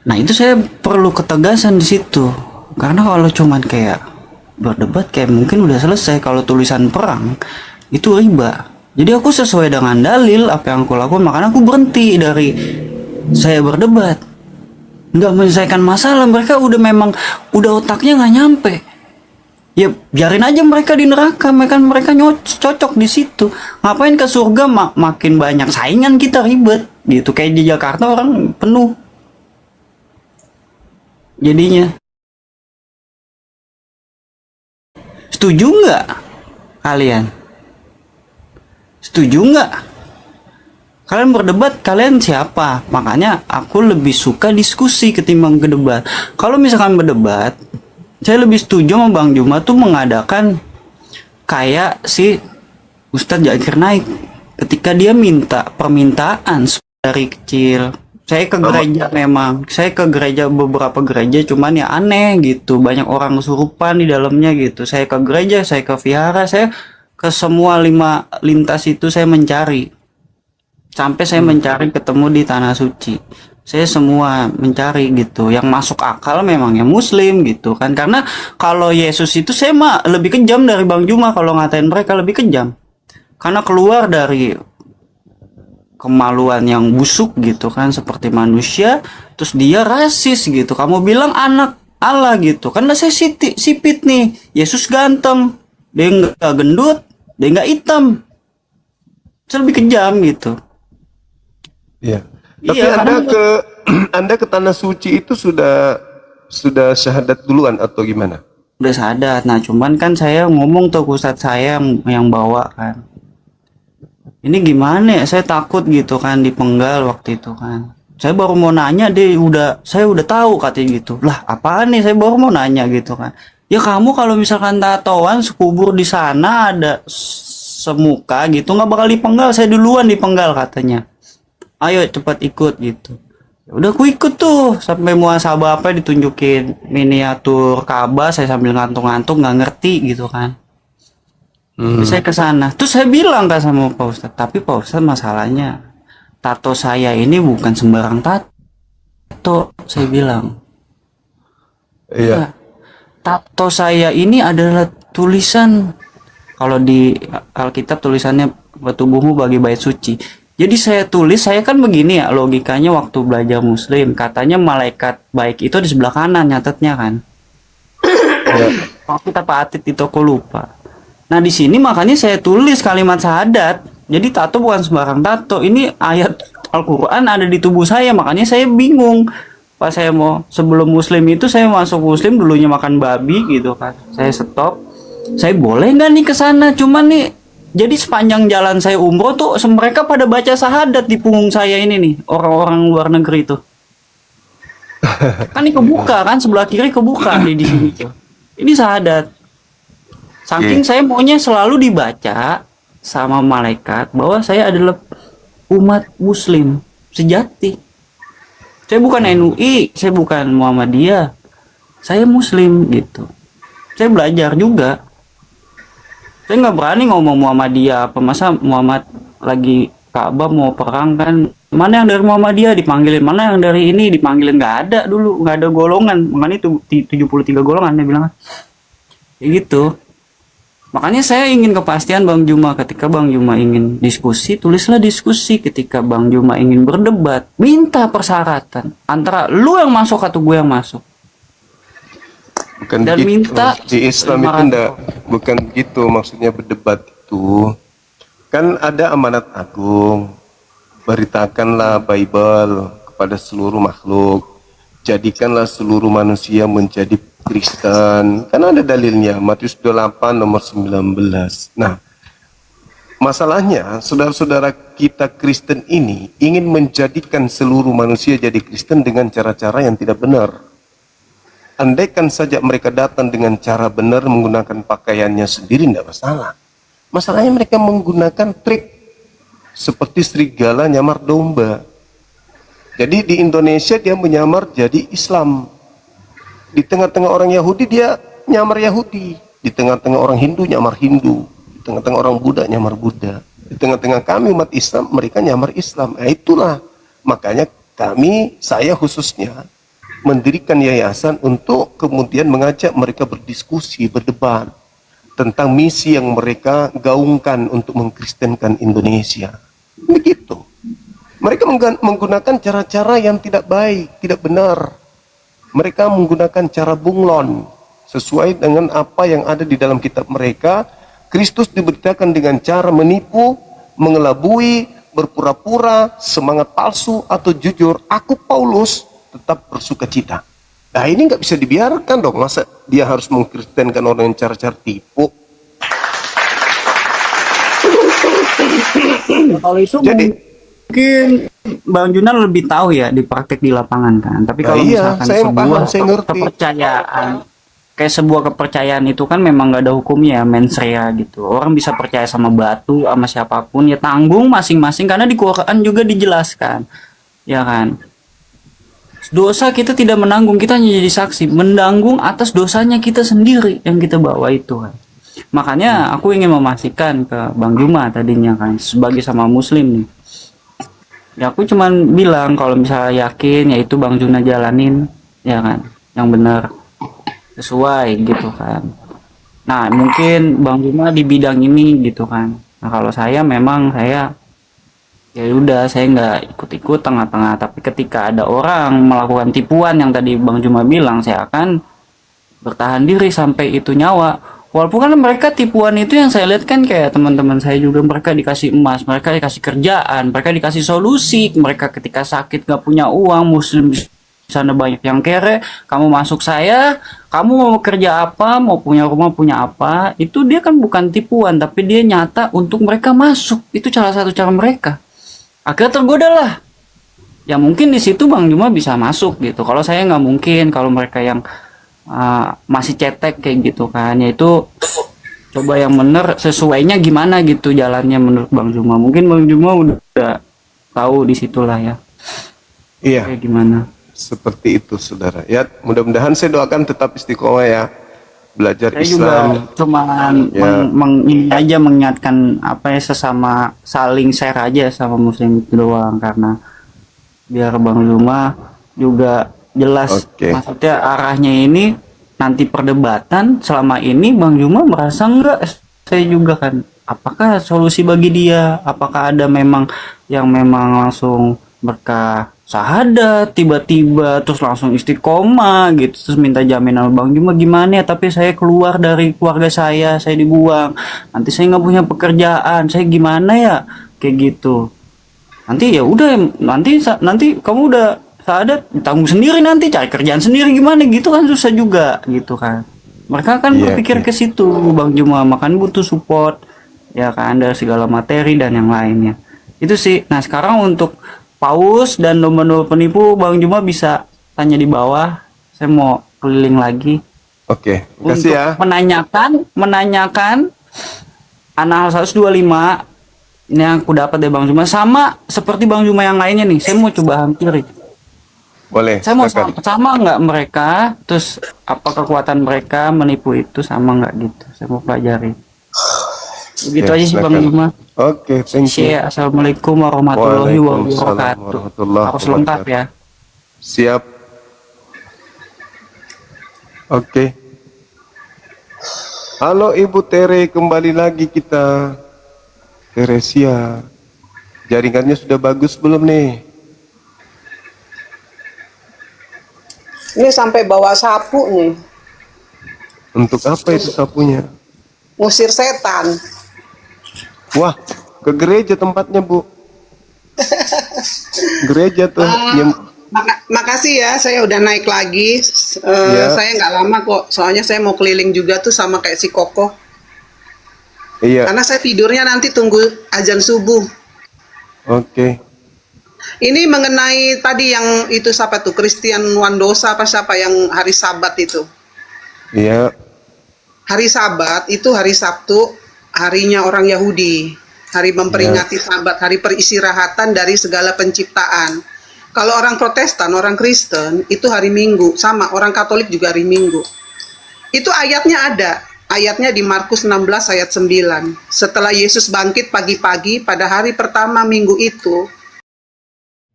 Nah itu saya perlu ketegasan di situ, karena kalau cuman kayak berdebat kayak mungkin udah selesai. Kalau tulisan perang itu riba. Jadi aku sesuai dengan dalil apa yang aku lakukan, makanya aku berhenti dari saya berdebat. Nggak menyelesaikan masalah, mereka udah otaknya nggak nyampe. Ya biarin aja mereka di neraka, mereka cocok di situ. Ngapain ke surga makin banyak saingan kita ribet gitu. Kayak di Jakarta orang penuh jadinya. Setuju nggak kalian? Setuju nggak? Kalian berdebat, kalian siapa? Makanya aku lebih suka diskusi ketimbang berdebat. Kalau misalkan berdebat, saya lebih setuju sama Bang Juma tuh mengadakan kayak si Ustadz Zakir Naik. Ketika dia minta permintaan dari kecil. Saya ke gereja memang. Saya ke gereja beberapa gereja cuman ya aneh gitu. Banyak orang kesurupan di dalamnya gitu. Saya ke gereja, saya ke vihara, saya ke semua 5 lintas itu saya mencari. Sampai saya mencari ketemu di tanah suci. Saya semua mencari gitu. Yang masuk akal memang yang muslim gitu kan. Karena kalau Yesus itu saya mah lebih kejam dari Bang Juma kalau ngatain mereka lebih kejam. Karena keluar dari kemaluan yang busuk gitu kan seperti manusia, terus dia rasis gitu. Kamu bilang anak Allah gitu. Karena saya sipit nih. Yesus ganteng. Dia nggak gendut, dia nggak hitam. Saya lebih kejam gitu. Iya. Tapi Iya, Anda ke tanah suci itu sudah syahadat duluan atau gimana? udah sadat. Nah cuman kan saya ngomong tuh ke ustadz saya yang bawa kan, ini gimana ya, saya takut gitu kan dipenggal waktu itu kan. Saya baru mau nanya, saya udah tahu katanya gitu. Lah apaan nih, saya baru mau nanya gitu kan. Ya kamu kalau misalkan tatoan sekubur di sana ada semuka gitu nggak bakal dipenggal, saya duluan dipenggal katanya. Ayo cepat ikut gitu. Ya udah aku ikut tuh sampai muasabah apa ditunjukin miniatur Ka'bah, saya sambil ngantuk-ngantuk nggak ngerti gitu kan. Terus saya ke sana. Terus saya bilang kan sama Pak Ustadz, tapi Pak Ustadz masalahnya tato saya ini bukan sembarang tato, saya bilang. Iya. Tato saya ini adalah tulisan, kalau di Alkitab tulisannya bertubuhmu bagi bait suci. Jadi saya tulis, saya kan begini ya logikanya waktu belajar muslim, katanya malaikat baik itu di sebelah kanan nyatetnya kan. Waktu kita Pak Atit itu aku lupa. Nah di sini makanya saya tulis kalimat syahadat. Jadi tato bukan sembarang tato. Ini ayat Al-Quran ada di tubuh saya, makanya saya bingung. Pas saya mau sebelum muslim itu saya masuk muslim dulunya makan babi gitu kan. Saya stop. Saya boleh nggak nih ke sana? Cuman nih jadi sepanjang jalan saya umroh tuh mereka pada baca syahadat di punggung saya ini nih, orang-orang luar negeri tuh. Kan ini kebuka kan, sebelah kiri kebuka di sini tuh. Ini syahadat. Saking saya maunya selalu dibaca sama malaikat bahwa saya adalah umat muslim sejati. Saya bukan NUI, saya bukan Muhammadiyah. Saya muslim gitu. Saya belajar juga. Saya nggak berani ngomong Muhammadiyah apa, masa Muhammad lagi Ka'bah mau perang kan, mana yang dari Muhammadiyah dipanggilin, mana yang dari ini dipanggilin, nggak ada dulu, nggak ada golongan, makanya itu 73 golongan dia bilang kayak gitu. Makanya saya ingin kepastian Bang Juma, ketika Bang Juma ingin diskusi, tulislah diskusi. Ketika Bang Juma ingin berdebat, minta persyaratan antara lu yang masuk atau gue yang masuk. Bukan Dan gitu. minta Di Islam itu bukan gitu maksudnya berdebat itu. Kan ada amanat agung. Beritakanlah Bible kepada seluruh makhluk. Jadikanlah seluruh manusia menjadi Kristen. Kan ada dalilnya, Matius 28 nomor 19. Nah, masalahnya saudara-saudara kita Kristen ini ingin menjadikan seluruh manusia jadi Kristen dengan cara-cara yang tidak benar. Andaikan saja mereka datang dengan cara benar menggunakan pakaiannya sendiri, tidak masalah. Masalahnya mereka menggunakan trik seperti serigala nyamar domba. Jadi di Indonesia dia menyamar jadi Islam. Di tengah-tengah orang Yahudi dia nyamar Yahudi. Di tengah-tengah orang Hindu nyamar Hindu. Di tengah-tengah orang Buddha nyamar Buddha. Di tengah-tengah kami umat Islam, mereka nyamar Islam. Nah itulah makanya saya khususnya mendirikan yayasan untuk kemudian mengajak mereka berdiskusi, berdebat tentang misi yang mereka gaungkan untuk mengkristenkan Indonesia. Begitu. Mereka menggunakan cara-cara yang tidak baik, tidak benar. Mereka menggunakan cara bunglon sesuai dengan apa yang ada di dalam kitab mereka. Kristus diberitakan dengan cara menipu, mengelabui, berpura-pura, semangat palsu atau jujur. Aku Paulus tetap bersuka cita. Nah ini nggak bisa dibiarkan dong. Masa dia harus mengkristenkan orang yang cara-cara tipu? Kalau itu Jadi mungkin Bang Junan lebih tahu ya di praktek di lapangan kan. Tapi kalau iya, misalkan saya sebuah paham, saya ngerti. kepercayaan, kayak sebuah kepercayaan itu kan memang nggak ada hukumnya, mens rea gitu. Orang bisa percaya sama batu, sama siapapun, ya tanggung masing-masing karena di Quran juga dijelaskan, ya kan. Dosa kita tidak menanggung, kita hanya jadi saksi, menanggung atas dosanya kita sendiri yang kita bawa itu kan. Makanya aku ingin memastikan ke Bang Juma tadinya kan, sebagai sama muslim nih. Ya aku cuman bilang kalau misalnya yakin ya itu Bang Juna jalanin, ya kan, yang benar sesuai gitu kan. Nah mungkin Bang Juma di bidang ini gitu kan. Nah kalau saya memang saya ya udah saya nggak ikut-ikut tengah-tengah, tapi ketika ada orang melakukan tipuan yang tadi Bang Juma bilang, saya akan bertahan diri sampai itu nyawa. Walaupun kan mereka tipuan itu yang saya lihat kan kayak teman-teman saya juga, mereka dikasih emas, mereka dikasih kerjaan, mereka dikasih solusi, mereka ketika sakit nggak punya uang, muslim bisa sana banyak yang kere, kamu masuk saya, kamu mau kerja apa, mau punya rumah, punya apa, itu dia kan bukan tipuan, tapi dia nyata untuk mereka masuk. Itu salah satu cara mereka. Akhirnya tergoda lah. Ya mungkin di situ Bang Juma bisa masuk gitu. Kalau saya nggak mungkin, kalau mereka yang masih cetek kayak gitu kan, yaitu coba yang bener sesuainya gimana gitu jalannya menurut Bang Juma. Mungkin Bang Juma udah tahu di situlah ya. Iya. Kayak gimana? Seperti itu saudara. Ya mudah-mudahan saya doakan tetap istiqomah ya. Belajar Saya Islam. juga cuman Ya. ini aja mengingatkan apa ya, sesama saling share aja sama muslim itu doang, karena biar Bang Zuma juga jelas. Oke. Maksudnya arahnya ini nanti perdebatan selama ini Bang Zuma merasa enggak, saya juga kan, apakah solusi bagi dia, apakah ada memang yang memang langsung berkah syahadat tiba-tiba terus langsung istiqomah gitu, terus minta jaminan sama Bang Juma gimana ya, tapi saya keluar dari keluarga saya dibuang, nanti saya nggak punya pekerjaan, saya gimana ya, kayak gitu. Nanti ya udah, nanti kamu udah syahadat tanggung sendiri, nanti cari kerjaan sendiri gimana gitu kan, susah juga gitu kan. Mereka kan Iya, berpikir iya. ke situ Bang Juma, makan butuh support ya kan, dari segala materi dan yang lainnya. Itu sih. Nah sekarang untuk paus dan domba-domba penipu Bang Juma bisa tanya di bawah. Saya mau keliling lagi Oke, untuk makasih ya. menanyakan Anal 125 ini yang aku dapat dari Bang Juma, sama seperti Bang Juma yang lainnya nih. Saya mau coba hampiri. Boleh. Saya mau silakan. sama nggak mereka, terus apa kekuatan mereka menipu itu sama nggak gitu. Saya mau pelajari. Begitu Ya, aja sih Bang silakan. Juma. Oke, thank you. Share. Assalamualaikum warahmatullahi Waalaikumsalam wabarakatuh. warahmatullahi Harus lengkap ya. Siap. Oke. Halo Ibu Tere, kembali lagi kita. Teresia, jaringannya sudah bagus belum nih? Ini sampai bawa sapu nih, Untuk apa itu sapunya? ngusir setan. Wah, ke gereja tempatnya Bu. Gereja tuh. Makasih ya, saya udah naik lagi. Ya. Saya nggak lama kok, soalnya saya mau keliling juga tuh sama kayak si Koko. Iya, Karena saya tidurnya nanti tunggu azan subuh. oke. Ini mengenai tadi yang itu siapa tuh, Christian Wandosa apa siapa yang hari Sabat itu. Iya, Hari Sabat itu hari Sabtu, harinya orang Yahudi. Hari memperingati Sabat, hari peristirahatan dari segala penciptaan. Kalau orang Protestan, orang Kristen, itu hari Minggu. Sama, orang Katolik juga hari Minggu. Itu ayatnya ada. Ayatnya di Markus 16 ayat 9. Setelah Yesus bangkit pagi-pagi pada hari pertama minggu itu,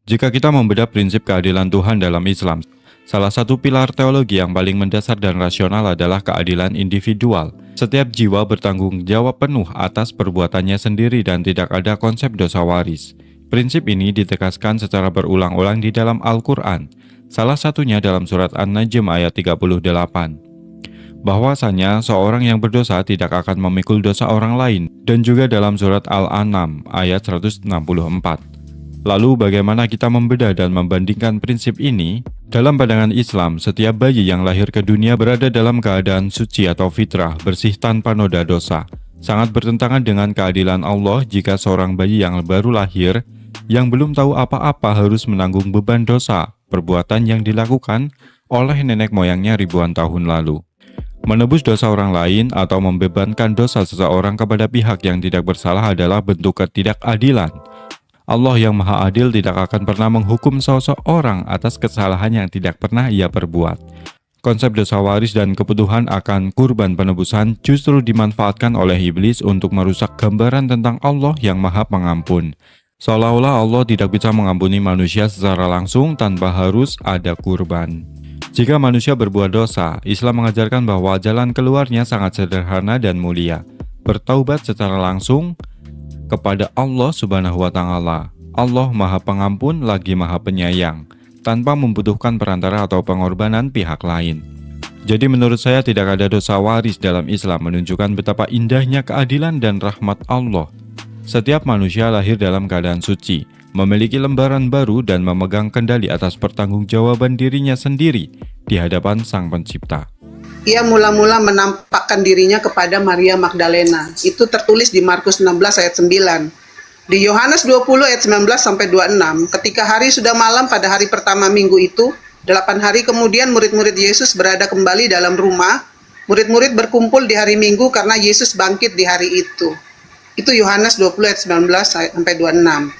Jika kita membedah prinsip keadilan Tuhan dalam Islam, salah satu pilar teologi yang paling mendasar dan rasional adalah keadilan individual. Setiap jiwa bertanggung jawab penuh atas perbuatannya sendiri dan tidak ada konsep dosa waris. Prinsip ini ditegaskan secara berulang-ulang di dalam Al-Quran, salah satunya dalam surat An-Najm ayat 38. Bahwasanya seorang yang berdosa tidak akan memikul dosa orang lain, dan juga dalam surat Al-An'am ayat 164. Lalu bagaimana kita membedah dan membandingkan prinsip ini? Dalam pandangan Islam, setiap bayi yang lahir ke dunia berada dalam keadaan suci atau fitrah, bersih tanpa noda dosa. Sangat bertentangan dengan keadilan Allah jika seorang bayi yang baru lahir, yang belum tahu apa-apa harus menanggung beban dosa, perbuatan yang dilakukan oleh nenek moyangnya ribuan tahun lalu. Menebus dosa orang lain atau membebankan dosa seseorang kepada pihak yang tidak bersalah adalah bentuk ketidakadilan. Allah yang Maha Adil tidak akan pernah menghukum seseorang atas kesalahan yang tidak pernah ia perbuat. Konsep dosa waris dan kebutuhan akan kurban penebusan justru dimanfaatkan oleh iblis untuk merusak gambaran tentang Allah yang Maha Pengampun. Seolah-olah Allah tidak bisa mengampuni manusia secara langsung tanpa harus ada kurban. Jika manusia berbuat dosa, Islam mengajarkan bahwa jalan keluarnya sangat sederhana dan mulia. Bertaubat secara langsung kepada Allah Subhanahu wa Ta'ala. Allah Maha Pengampun lagi Maha Penyayang, tanpa membutuhkan perantara atau pengorbanan pihak lain. Jadi menurut saya tidak ada dosa waris dalam Islam, menunjukkan betapa indahnya keadilan dan rahmat Allah. Setiap manusia lahir dalam keadaan suci, memiliki lembaran baru dan memegang kendali atas pertanggungjawaban dirinya sendiri di hadapan Sang Pencipta. Ia mula-mula menampakkan dirinya kepada Maria Magdalena. Itu tertulis di Markus 16 ayat 9. Di Yohanes 20 ayat 19 sampai 26, ketika hari sudah malam pada hari pertama minggu itu, 8 hari kemudian murid-murid Yesus berada kembali dalam rumah. Murid-murid berkumpul di hari Minggu karena Yesus bangkit di hari itu. Itu Yohanes 20 ayat 19 sampai 26.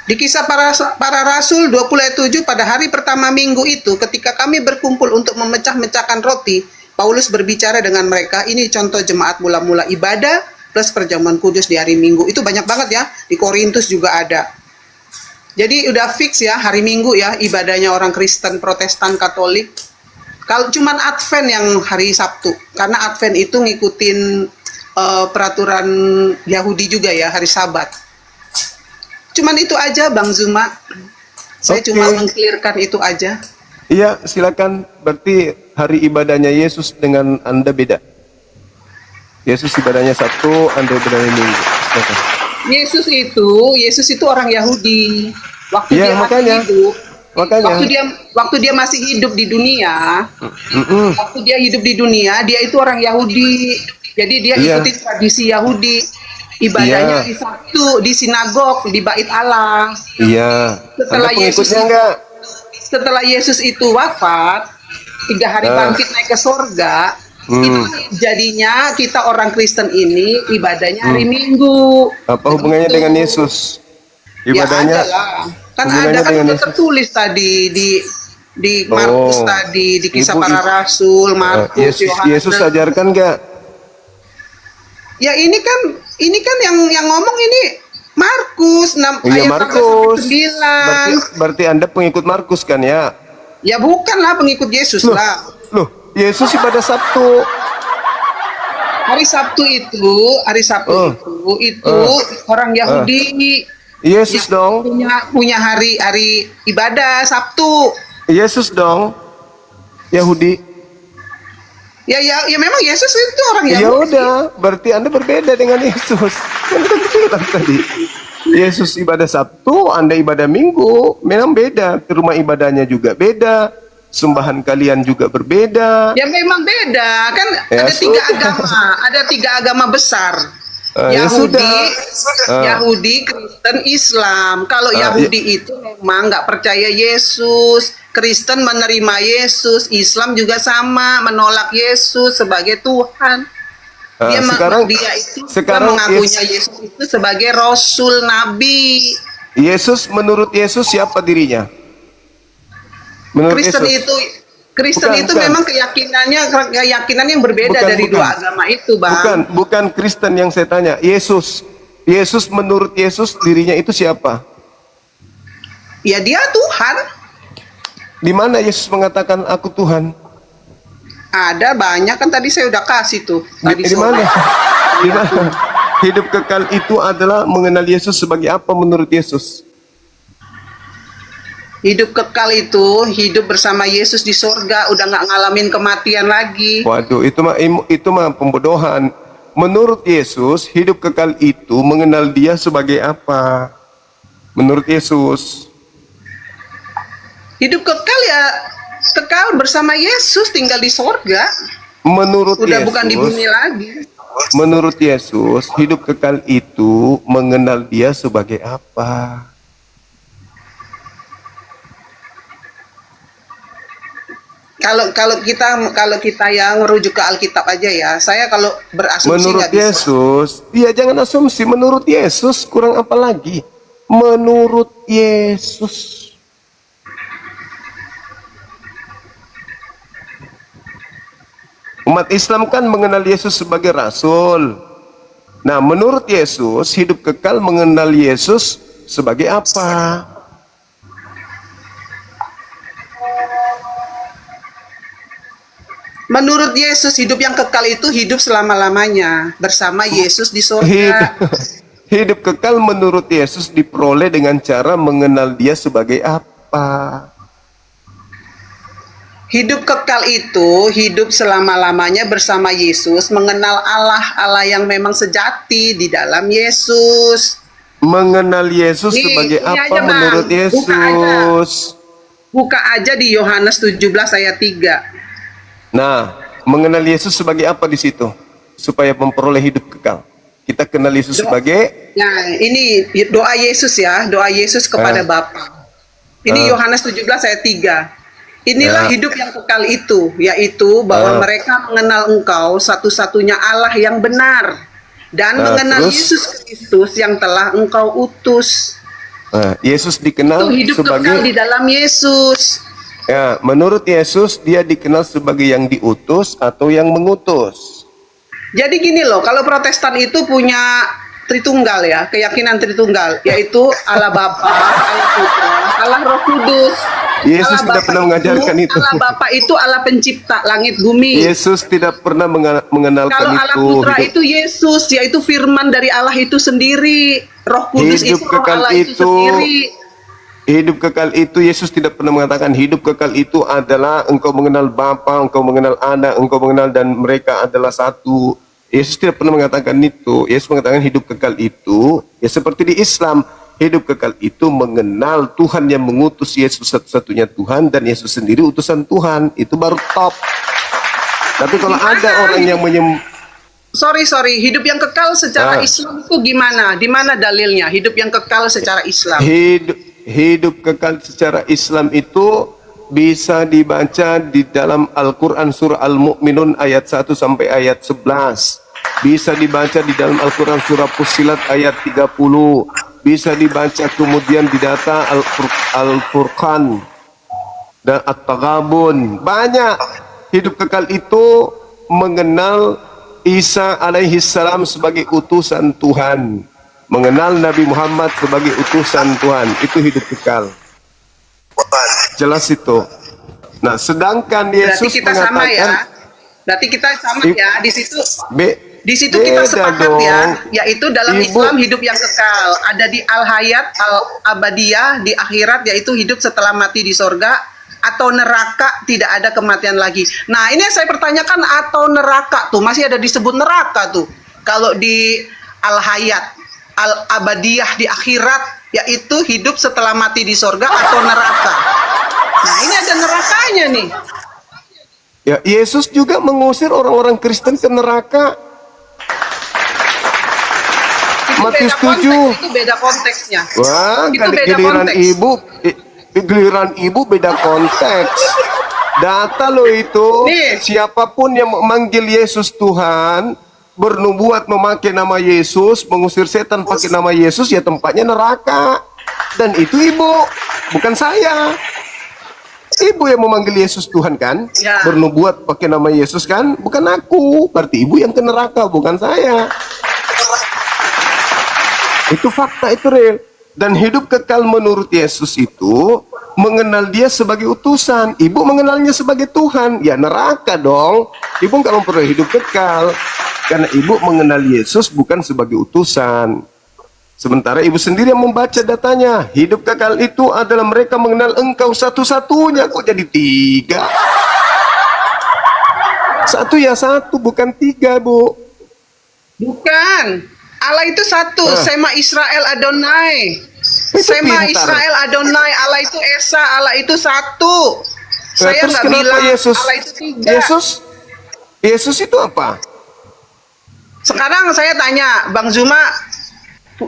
Di kisah para rasul 20 ayat 7, pada hari pertama minggu itu ketika kami berkumpul untuk memecah-mecahkan roti, Paulus berbicara dengan mereka. Ini contoh jemaat mula-mula ibadah plus perjamuan kudus di hari Minggu. Itu banyak banget ya, di Korintus juga ada. Jadi udah fix ya hari Minggu ya ibadahnya orang Kristen, Protestan, Katolik. Kalau cuman Advent yang hari Sabtu, karena Advent itu ngikutin peraturan Yahudi juga ya, hari Sabat. Cuman itu aja Bang Zuma. Saya Oke. cuma meng-clearkan itu aja. Iya, silakan. Berarti hari ibadahnya Yesus dengan Anda beda. Yesus ibadahnya Sabtu, Anda ibadahnya Minggu. Silakan. Yesus itu orang Yahudi. Waktu Iya, dia makanya. masih hidup, Makanya. waktu dia masih hidup di dunia, Mm-mm. waktu dia hidup di dunia, dia itu orang Yahudi. Jadi dia Iya. ikuti tradisi Yahudi. Ibadahnya Iya. di Sabtu, di sinagog, di Bait Allah. Iya. Setelah Anda Yesus pengikutnya enggak? Setelah Yesus itu wafat, 3 hari bangkit naik ke sorga, itu jadinya kita orang Kristen ini ibadahnya hari Minggu. Apa hubungannya Begitu. dengan Yesus? Ibadahnya Ya, ada lah. Kan hubungannya ada kan dengan udah Yesus. tertulis tadi di Markus Oh. tadi, di kisah Ibu- para rasul, Markus, Yesus Yohanes. ajarkan enggak? Ya ini kan yang ngomong ini Markus 6 Iya, ayat Markus. 9. Berarti Anda pengikut Markus kan ya? Ya bukanlah pengikut Yesus Loh, lah. loh, Yesus ibadah Sabtu. Hari Sabtu Oh. itu orang Yahudi Yesus dong. punya hari ibadah Sabtu. Yesus dong. Yahudi. Ya memang Yesus itu orang Ya Yahudi. udah, berarti Anda berbeda dengan Yesus. Kan udah bilang tadi. Yesus ibadah Sabtu, Anda ibadah Minggu. Memang beda. Ke rumah ibadahnya juga beda. Sembahan kalian juga berbeda. Ya memang beda kan Ya, ada 3 sudah. agama, ada 3 agama besar. Ya Yahudi, sudah. Yahudi, Kristen, Islam. Kalau ya. Yahudi itu memang nggak percaya Yesus, Kristen menerima Yesus, Islam juga sama menolak Yesus sebagai Tuhan. Dia sekarang mengakunya Yesus itu sebagai Rasul Nabi. Yesus menurut Yesus siapa dirinya? Menurut Kristen Yesus. Kristen Bukan, itu bukan. memang keyakinan yang berbeda dari Bukan. 2 agama itu, Bang. Bukan Kristen yang saya tanya. Yesus menurut Yesus dirinya itu siapa? Ya dia Tuhan. Di mana Yesus mengatakan aku Tuhan? Ada banyak kan tadi saya udah kasih tuh. Tadi Di mana? Di mana? Hidup kekal itu adalah mengenal Yesus sebagai apa menurut Yesus? Hidup kekal itu hidup bersama Yesus di sorga, udah nggak ngalamin kematian lagi. Waduh, itu mah pembodohan. Menurut Yesus, hidup kekal itu mengenal Dia sebagai apa? Menurut Yesus. Hidup kekal ya kekal bersama Yesus, tinggal di sorga. Menurut Udah Yesus, bukan di bumi lagi. menurut Yesus, hidup kekal itu mengenal Dia sebagai apa? Kalau kita yang merujuk ke Alkitab aja ya, saya kalau berasumsi Menurut nggak bisa. Yesus, ya jangan asumsi. Menurut Yesus, kurang apa lagi? Menurut Yesus. Umat Islam kan mengenal Yesus sebagai Rasul. Nah, menurut Yesus, hidup kekal mengenal Yesus sebagai apa? Menurut Yesus hidup yang kekal itu hidup selama-lamanya bersama Yesus di Hidup, sorga. hidup kekal menurut Yesus diperoleh dengan cara mengenal Dia sebagai apa? Hidup kekal itu hidup selama-lamanya bersama Yesus, mengenal Allah yang memang sejati di dalam Yesus. Mengenal Yesus Nih, sebagai ini apa aja, Bang. menurut Buka Yesus? Buka aja di Yohanes 17 ayat 3. Nah, mengenal Yesus sebagai apa di situ? Supaya memperoleh hidup kekal. Kita kenal Yesus sebagai Nah, ini doa Yesus ya, doa Yesus kepada Bapa. Ini Yohanes 17 ayat 3. Inilah hidup yang kekal itu, yaitu bahwa mereka mengenal Engkau satu-satunya Allah yang benar dan mengenal terus? Yesus Kristus yang telah Engkau utus. Yesus Itu dikenal hidup kekal di sebagai dalam Yesus. ya, menurut Yesus dia dikenal sebagai yang diutus atau yang mengutus. Jadi gini loh, kalau Protestan itu punya Tritunggal ya, keyakinan Tritunggal, yaitu Allah Bapa, Allah Putra, Allah Roh Kudus. Yesus Allah tidak Bapa pernah mengajarkan itu. Allah Bapa itu Allah pencipta langit bumi. Yesus tidak pernah mengenalkan Kalau Allah itu. Putra itu Yesus, yaitu firman dari Allah itu sendiri. Roh Kudus Hidup itu Roh kekal Allah itu itu. sendiri. Hidup kekal itu Yesus tidak pernah mengatakan hidup kekal itu adalah engkau mengenal Bapa, engkau mengenal Anak, engkau mengenal dan mereka adalah satu. Yesus tidak pernah mengatakan itu. Yesus mengatakan hidup kekal itu ya seperti di Islam, hidup kekal itu mengenal Tuhan yang mengutus Yesus satu-satunya Tuhan dan Yesus sendiri utusan Tuhan. Itu baru top. Tapi kalau ada orang yang Sorry, hidup yang kekal secara Islam itu gimana? Di mana dalilnya? Hidup yang kekal secara Islam. hidup kekal secara Islam itu bisa dibaca di dalam Al-Quran surah Al-Mu'minun ayat 1 sampai ayat 11. Bisa dibaca di dalam Al-Quran surah Fussilat ayat 30. Bisa dibaca kemudian di data Al-Furqan dan At-Taghabun. Banyak. Hidup kekal itu mengenal Isa alaihi salam sebagai utusan Tuhan. Mengenal Nabi Muhammad sebagai utusan Tuhan. Itu hidup kekal. Jelas itu. Nah, sedangkan Yesus Berarti kita sama ya. Berarti kita sama ya di situ. Di situ kita sepakat dong. ya, yaitu dalam Ibu. Islam hidup yang kekal. Ada di al-hayat, al-abadiyah, di akhirat, yaitu hidup setelah mati di sorga, atau neraka, tidak ada kematian lagi. Nah, ini yang saya pertanyakan, atau neraka tuh, masih ada disebut neraka tuh. Kalau di al-hayat, al-abadiyah, di akhirat, yaitu hidup setelah mati di sorga atau neraka. Nah, ini ada nerakanya nih. Ya, Yesus juga mengusir orang-orang Kristen ke neraka. Itu Matius beda 7. konteks, itu beda konteksnya. Wah, Itu beda giliran konteks. giliran ibu beda konteks. Data lo itu, Nih. siapapun yang memanggil Yesus Tuhan, bernubuat memakai nama Yesus, mengusir setan pakai nama Yesus, ya tempatnya neraka. Dan itu ibu, bukan saya. Ibu yang memanggil Yesus Tuhan kan, Ya. bernubuat pakai nama Yesus kan, bukan aku. Berarti ibu yang ke neraka, bukan saya. Itu fakta, itu real. Dan hidup kekal menurut Yesus itu mengenal dia sebagai utusan. Ibu mengenalnya sebagai Tuhan. Ya neraka dong. Ibu nggak memperoleh hidup kekal. Karena ibu mengenal Yesus bukan sebagai utusan. Sementara ibu sendiri yang membaca datanya. Hidup kekal itu adalah mereka mengenal engkau satu-satunya. Kok jadi tiga? Satu ya satu, bukan tiga, Bu. Bukan. Allah itu satu, Sema Israel Adonai. Itu Sema pintar. Israel Adonai, Allah itu Esa, Allah itu satu. Saya Terus nggak kenapa bilang Yesus? Allah itu tiga. Yesus itu apa? Sekarang saya tanya, Bang Zuma,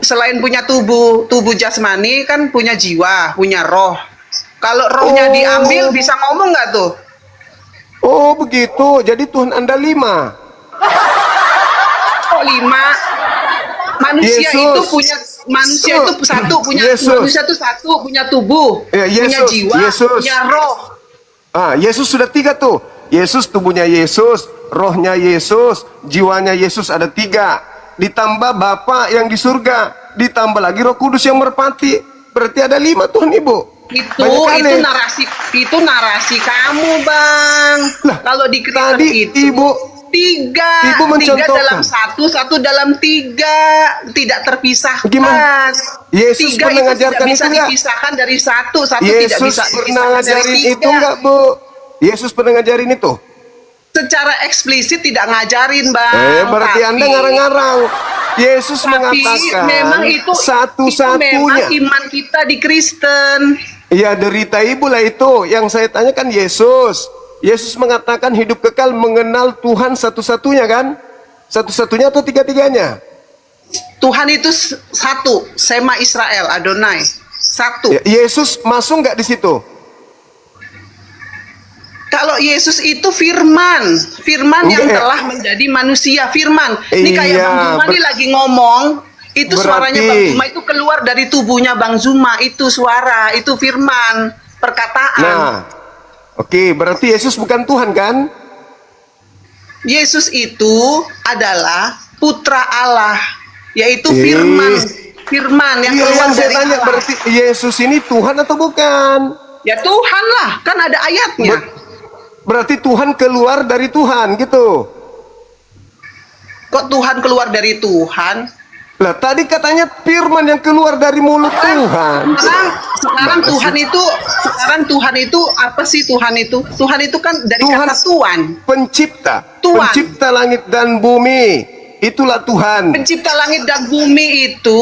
selain punya tubuh jasmani, kan punya jiwa, punya roh. Kalau rohnya diambil, bisa ngomong nggak tuh? Oh begitu, jadi Tuhan Anda 5. Kok 5? Manusia Yesus. itu punya manusia itu satu, punya tubuh, Ya, punya Yesus, jiwa, Yesus. punya roh. Yesus sudah 3 tuh. Yesus tubuhnya Yesus, rohnya Yesus, jiwanya Yesus ada 3. Ditambah Bapa yang di surga, ditambah lagi Roh Kudus yang merpati. Berarti ada 5 Tuhan Ibu. Banyak kali. Itu narasi kamu, Bang. Lah, Kalau di Kristen tadi itu Ibu 3 Ibu mencontohkan. dalam satu dalam 3, tidak terpisahkan. Gimana? Yesus 3 pernah itu ngajarkan tidak bisa itu nggak? dipisahkan dari satu tidak Yesus bisa pernah dipisahkan dari ngajarin 3. itu enggak, Bu? Yesus pernah ngajarin itu? Secara eksplisit tidak ngajarin, Bang. Berarti Tapi Anda ngarang-ngarang. Yesus Tapi mengatakan memang itu memang satu-satunya. iman kita di Kristen. Ya derita ibu lah itu. Yang saya tanyakan Yesus. Yesus mengatakan hidup kekal mengenal Tuhan satu-satunya kan? Satu-satunya atau tiga-tiganya? Tuhan itu satu, Sema Israel, Adonai. Satu. Ya, Yesus masuk nggak di situ? Kalau Yesus itu firman, firman yang Enggak. telah menjadi manusia, firman. Ini kayak Iya, Bang Zuma ini lagi ngomong, itu suaranya berarti- Bang Zuma itu keluar dari tubuhnya Bang Zuma, itu suara, itu firman, perkataan. Nah, oke, berarti Yesus bukan Tuhan kan? Yesus itu adalah putra Allah, yaitu firman, firman yang Iya, keluar yang saya dari tanya Allah. berarti Yesus ini Tuhan atau bukan? Ya Tuhan lah, kan ada ayatnya. Berarti Tuhan keluar dari Tuhan gitu. Kok Tuhan keluar dari Tuhan? Lah tadi katanya firman yang keluar dari mulut Tuhan. Sekarang Tuhan itu apa sih Tuhan itu? Tuhan itu kan dari Tuhan kata Tuhan. pencipta, Tuhan. pencipta langit dan bumi. Itulah Tuhan. Pencipta langit dan bumi itu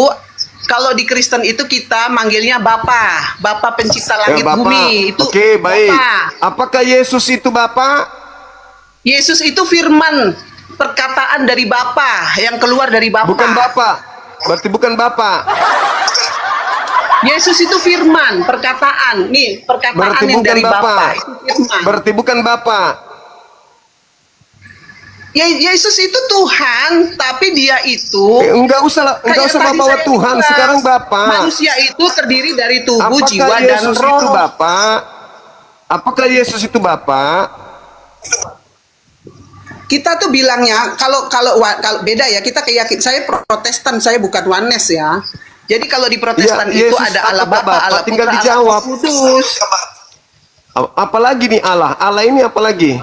kalau di Kristen itu kita manggilnya Bapa, Bapa pencipta langit Bapak. bumi. Itu Oke, baik. Bapa. Apakah Yesus itu Bapak? Yesus itu firman, perkataan dari Bapa yang keluar dari Bapa. Bukan Bapak. Berarti bukan Bapak. Yesus itu firman, perkataan. Nih, perkataan Berarti yang bukan dari Bapa. Bapak. Itu firman. Berarti bukan Bapak. Yesus itu Tuhan, tapi dia itu Enggak usah kayak tadi bawa saya Tuhan. bilang, Sekarang Bapak. manusia itu terdiri dari tubuh, Apakah jiwa, dan Yesus roh. itu Bapak? Apakah Yesus itu Bapak? Kita tuh bilangnya kalau beda ya, kita keyakinan, saya Protestan, saya bukan Oneness ya. Jadi kalau di Protestan Ya, itu Yesus ada Allah apakah Bapa, Bapak? Allah Tinggal Putra, dijawab. Allah Roh Kudus. Apalagi nih Allah? Allah ini apalagi?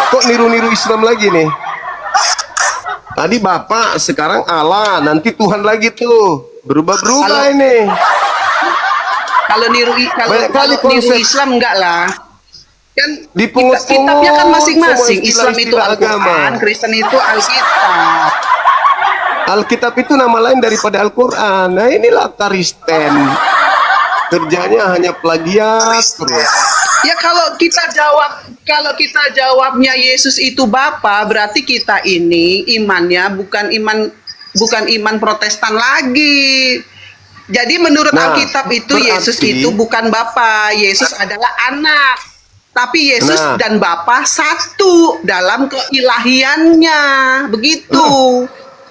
Kok niru-niru Islam lagi nih? Tadi Bapak, sekarang Allah, nanti Tuhan lagi tuh. Berubah-berubah Kalau- ini. Kalau Banyak kali niru konsep. Islam enggak lah. Kan Dipungut-pungut kitabnya kan masing-masing. semua Islam itu istilah-istilah Al-Quran, agama. Kristen itu Alkitab. Alkitab itu nama lain daripada Al-Quran. Nah inilah Kristen. Kerjanya hanya plagiat terus. Ya kalau kita jawabnya Yesus itu Bapa, berarti kita ini imannya bukan iman Protestan lagi. Jadi menurut Nah, Alkitab itu Yesus berarti- itu bukan Bapa, Yesus adalah anak. Tapi Yesus Nah. dan Bapa satu dalam keilahiannya. Begitu.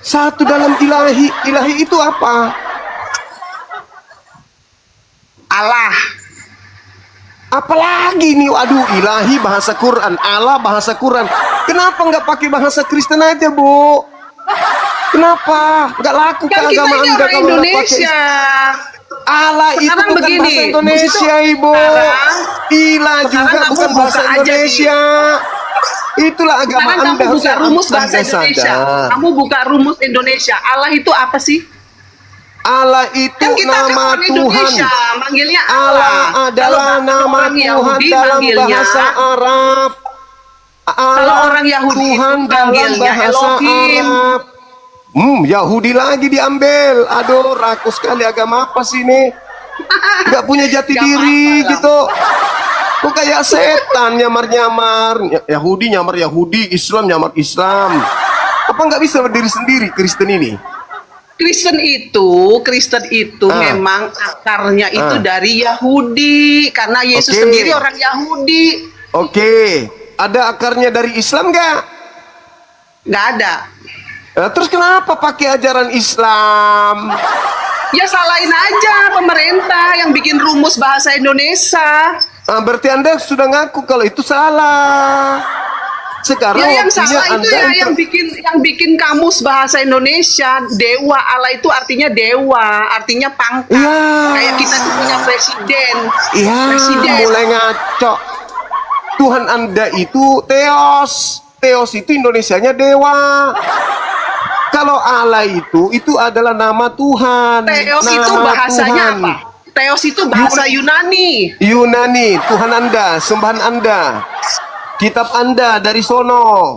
Satu dalam ilahi. Ilahi itu apa? Allah. Apalagi nih, waduh, ilahi bahasa Quran, Allah bahasa Quran. Kenapa nggak pakai bahasa Kristen aja, Bu? Kenapa? Nggak laku ke Kan kita agama ini Anda orang kalau nggak pakai Indonesia. Allah itu Sekarang bukan begini, bahasa Indonesia, Ibu. sekarang- Ilah juga sekarang bukan kamu bahasa buka aja Indonesia. Itulah agama Sekarang Anda. kamu buka harusnya rumus bahasa Anda Indonesia. sadar. Kamu buka rumus Indonesia. Allah itu apa sih? Allah itu Kan kita kan nama orang Tuhan. Indonesia, manggilnya Allah Allah. adalah Kalau nama orang Tuhan Yahudi dalam manggilnya, bahasa Arab. Allah orang Yahudi Tuhan itu dalam manggilnya bahasa Elohim. Arab. Yahudi lagi diambil. Aduh, rakus sekali agama apa sih ini? Nggak punya jati Nggak diri apa-apa lah. gitu. Kok kayak setan nyamar-nyamar. Yahudi nyamar Yahudi, Islam nyamar Islam. Apa nggak bisa berdiri sendiri Kristen ini? Kristen itu memang akarnya itu Ah. dari Yahudi, karena Yesus Oke. sendiri orang Yahudi. Oke, ada akarnya dari Islam nggak? Nggak ada. Nah, terus kenapa pakai ajaran Islam? Ya salahin aja pemerintah yang bikin rumus bahasa Indonesia. Nah, berarti Anda sudah ngaku kalau itu salah. Sekarang Ya yang waktunya salah itu Anda ya yang bikin kamus bahasa Indonesia. Dewa, Allah itu artinya dewa, artinya pangkat. Iya. Kayak kita tuh punya presiden. Iya, Presiden. mulai ngaco. Tuhan Anda itu Theos. Theos itu Indonesianya dewa. Kalau Allah itu adalah nama Tuhan. Theos nama itu bahasanya Tuhan. apa? Theos itu bahasa Yunani. Yunani, Tuhan Anda, sembahan Anda. Kitab Anda dari sono.